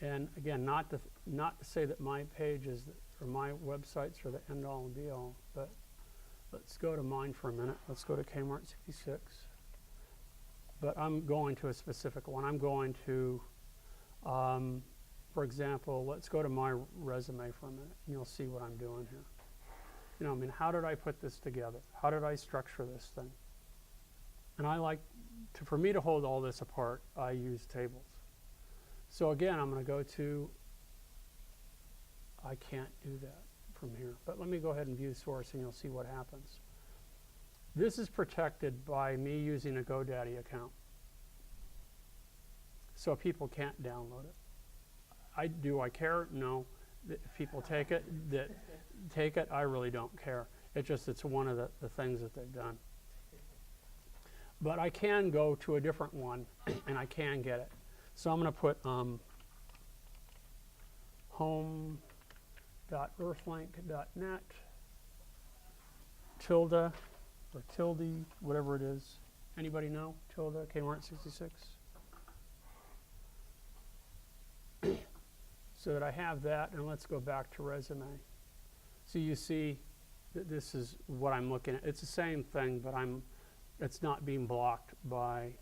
And again, not to say that my pages or my websites are the end all and be all, but let's go to mine for a minute. Let's go to Kmart 66. But I'm going to a specific one. I'm going to, for example, let's go to my resume for a minute, and you'll see what I'm doing here. You know, I mean, how did I put this together? How did I structure this thing? And I like to, for me to hold all this apart, I use tables. So again, I'm going to go to, I can't do that from here, but let me go ahead and view source, and you'll see what happens. This is protected by me using a GoDaddy account, so people can't download it. Do I care? No. If people take it, I really don't care. It's one of the things that they've done. But I can go to a different one, and I can get it. So I'm going to put home.earthlink.net tilde or tilde, whatever it is. Anybody know? Tilde, Kmart 66. So that I have that, and let's go back to resume. So you see that this is what I'm looking at. It's the same thing, but it's not being blocked by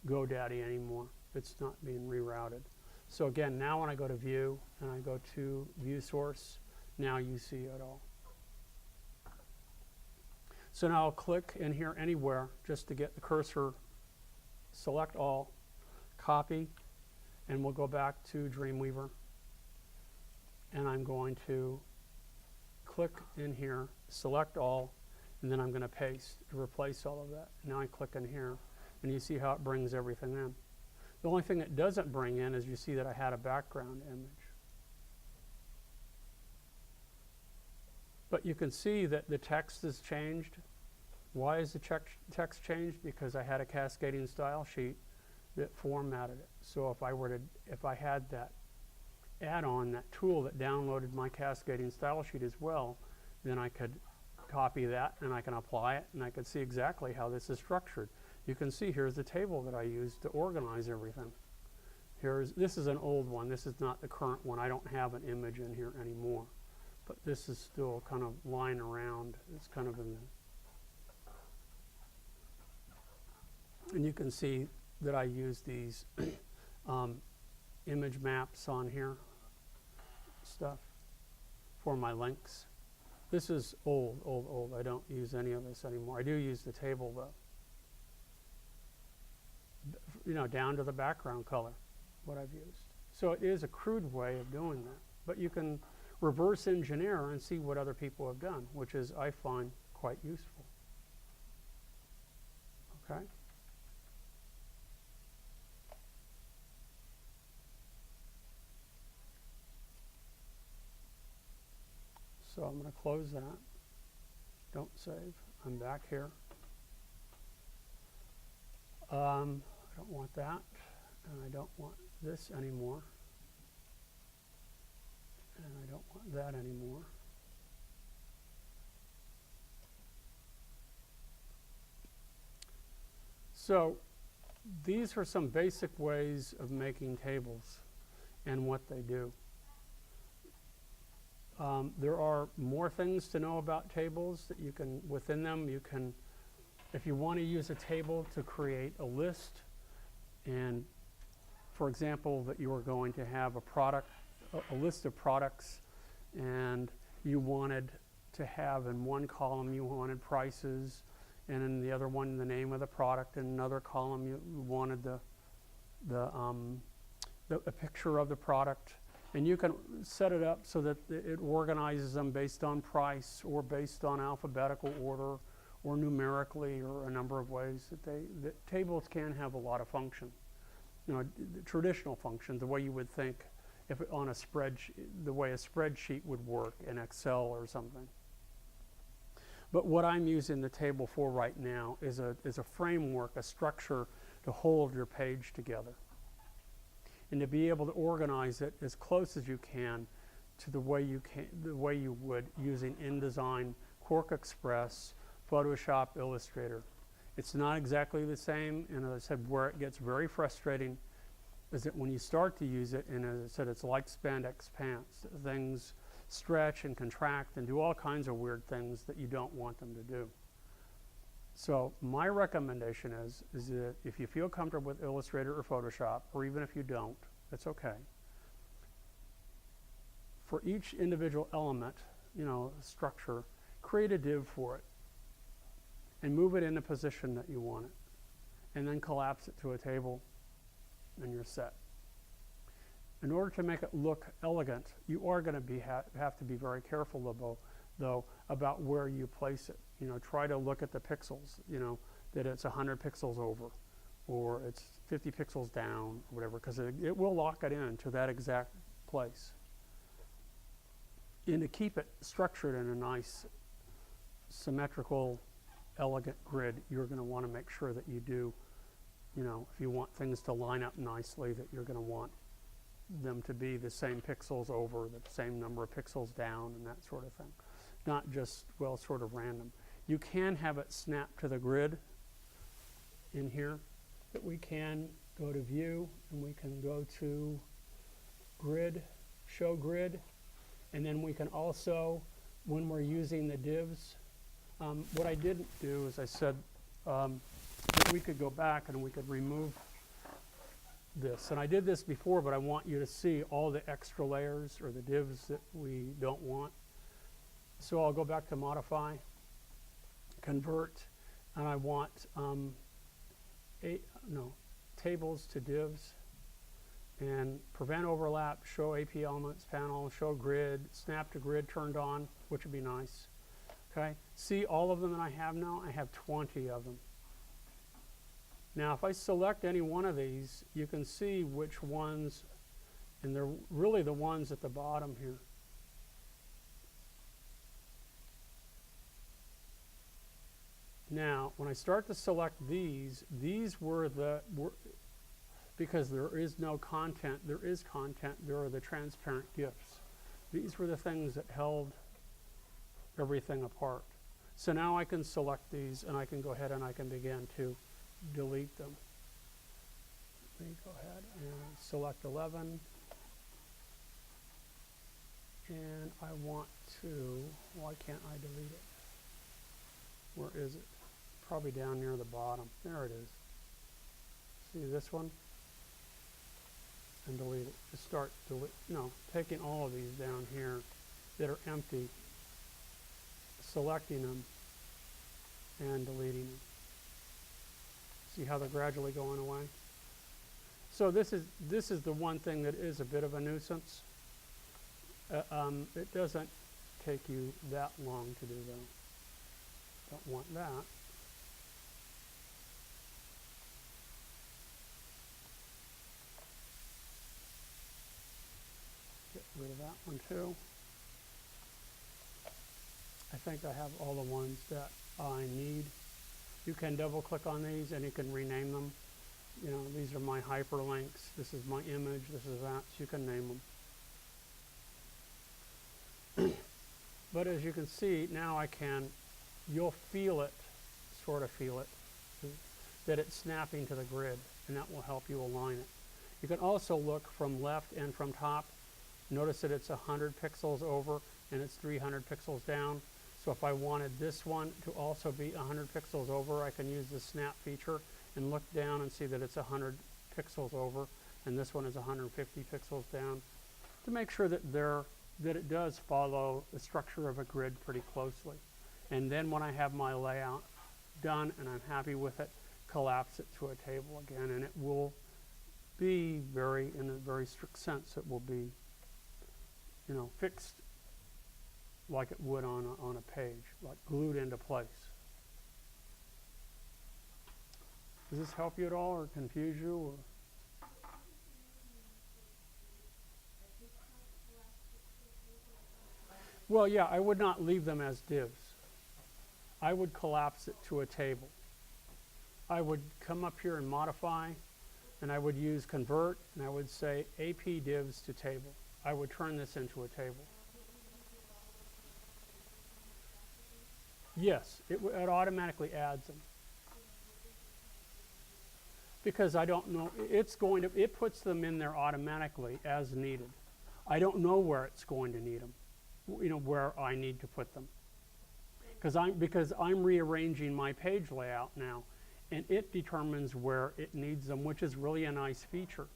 GoDaddy anymore. It's not being rerouted. So again, now when I go to view and I go to view source, now you see it all. So now I'll click in here anywhere just to get the cursor, select all, copy, and we'll go back to Dreamweaver. and I'm going to click in here, select all, and then I'm going to paste to replace all of that. Now I click in here, and you see how it brings everything in. The only thing it doesn't bring in is you see that I had a background image. But you can see that the text has changed. Why is the text changed? Because I had a cascading style sheet that formatted it. So if I had that add-on, that tool that downloaded my cascading style sheet as well, then I could copy that and I can apply it and I could see exactly how this is structured. You can see here's the table that I used to organize everything. This is an old one. This is not the current one. I don't have an image in here anymore. But this is still kind of lying around. It's kind of in the... And you can see that I use these image maps on here, stuff, for my links. This is old. I don't use any of this anymore. I do use the table though. You know, down to the background color, what I've used. So it is a crude way of doing that. But you can reverse engineer and see what other people have done, which is, I find, quite useful. Okay? So I'm going to close that. Don't save. I'm back here. I don't want that, and I don't want this anymore. And I don't want that anymore. So these are some basic ways of making tables and what they do. There are more things to know about tables that you can, within them, you can, if you want to use a table to create a list, and for example, that you are going to have a product, a list of products, and you wanted to have in one column you wanted prices, and in the other one the name of the product, and another column you wanted a picture of the product, and you can set it up so that it organizes them based on price or based on alphabetical order or numerically or a number of ways that tables can have a lot of function. You know, the traditional function, the way you would think if on a spreadsheet, the way a spreadsheet would work in Excel or something. But what I'm using the table for right now is a framework, a structure to hold your page together, and to be able to organize it as close as you can to the way you would using InDesign, Quark Express, Photoshop, Illustrator. It's not exactly the same, and as I said, where it gets very frustrating is that when you start to use it, and as I said, it's like spandex pants. Things stretch and contract and do all kinds of weird things that you don't want them to do. So my recommendation is that if you feel comfortable with Illustrator or Photoshop, or even if you don't, that's okay. For each individual element, you know, structure, create a div for it and move it in a position that you want it, and then collapse it to a table, and you're set. In order to make it look elegant, you are going to have to be very careful though about where you place it. You know, try to look at the pixels, you know, that it's 100 pixels over, or it's 50 pixels down, or whatever, because it will lock it in to that exact place. And to keep it structured in a nice, symmetrical, elegant grid, you're going to want to make sure that you do, you know, if you want things to line up nicely, that you're going to want them to be the same pixels over, the same number of pixels down, and that sort of thing. Not just, well, sort of random. You can have it snap to the grid in here, but we can go to View, and we can go to Grid, Show Grid, and then we can also, when we're using the divs, what I didn't do is I said that we could go back and we could remove this. And I did this before, but I want you to see all the extra layers or the divs that we don't want. So I'll go back to Modify, Convert, and I want tables to divs. and prevent overlap, show AP elements panel, show grid, snap to grid turned on, which would be nice. Okay, see all of them that I have now? I have 20 of them. Now if I select any one of these, you can see which ones, and they're really the ones at the bottom here. Now, when I start to select these were because there is no content, there is content, there are the transparent GIFs. These were the things that held everything apart. So now I can select these and I can go ahead and I can begin to delete them. Let me go ahead and select 11. And I want to, why can't I delete it? Where is it? Probably down near the bottom. There it is. See this one? And delete it. Just start taking all of these down here that are empty, selecting them, and deleting them. See how they're gradually going away? So this is the one thing that is a bit of a nuisance. It doesn't take you that long to do though. Don't want that. Get rid of that one too. I think I have all the ones that I need. You can double click on these and you can rename them. You know, these are my hyperlinks. This is my image. This is that. So you can name them. But as you can see, now you'll feel it, sort of feel it, that it's snapping to the grid, and that will help you align it. You can also look from left and from top. Notice that it's 100 pixels over and it's 300 pixels down. So if I wanted this one to also be 100 pixels over, I can use the snap feature and look down and see that it's 100 pixels over, and this one is 150 pixels down, to make sure that it does follow the structure of a grid pretty closely. And then when I have my layout done and I'm happy with it, collapse it to a table again, and it will be in a very strict sense, it will be, fixed like it would on a page, like glued into place. Does this help you at all or confuse you? Or? Well, yeah, I would not leave them as divs. I would collapse it to a table. I would come up here and modify, and I would use convert, and I would say AP divs to table. I would turn this into a table. Yes, it automatically adds them. Because I don't know, it puts them in there automatically as needed. I don't know where it's going to need them, where I need to put them. Because I'm rearranging my page layout now, and it determines where it needs them, which is really a nice feature.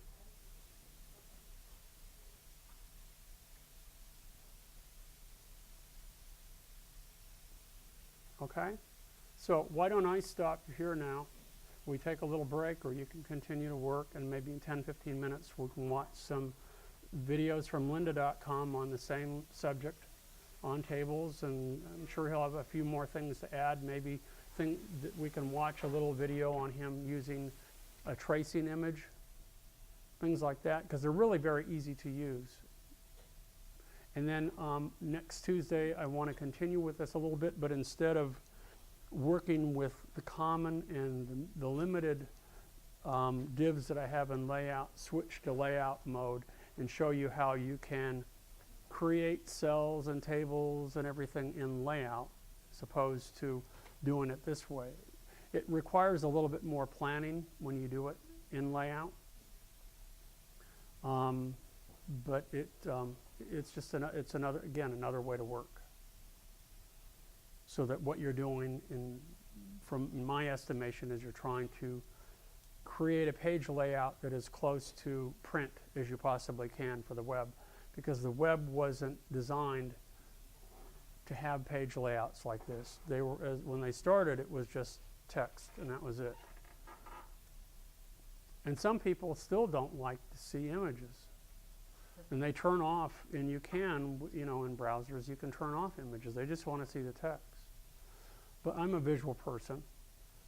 Okay, so why don't I stop here now? We take a little break, or you can continue to work, and maybe in 10-15 minutes we can watch some videos from lynda.com on the same subject on tables, and I'm sure he'll have a few more things to add. Maybe that we can watch a little video on him using a tracing image, things like that, because they're really very easy to use. And then next Tuesday I want to continue with this a little bit, but instead of working with the common and the limited divs that I have in layout, switch to layout mode and show you how you can create cells and tables and everything in layout as opposed to doing it this way. It requires a little bit more planning when you do it in layout, but it's just another way to work. So that what you're doing, from my estimation, is you're trying to create a page layout that is close to print as you possibly can for the web, because the web wasn't designed to have page layouts like this. They were, when they started, it was just text, and that was it. And some people still don't like to see images. And they turn off, and you can, you know, in browsers, you can turn off images. They just want to see the text. But I'm a visual person,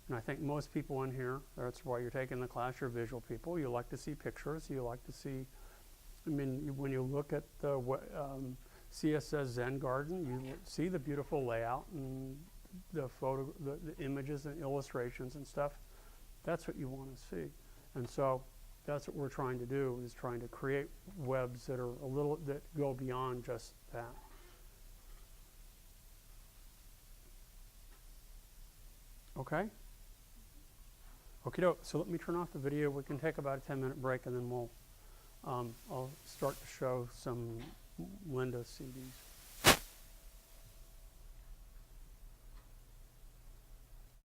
and I think most people in here, that's why you're taking the class, you're visual people. You like to see pictures. You like to see, I mean, when you look at the CSS Zen Garden, you see the beautiful layout and the images and illustrations and stuff. That's what you want to see. And so that's what we're trying to do, is trying to create webs that are that go beyond just that. Okay? Okey-doke. So let me turn off the video. We can take about a 10-minute break, and then I'll start to show some Linda CDs.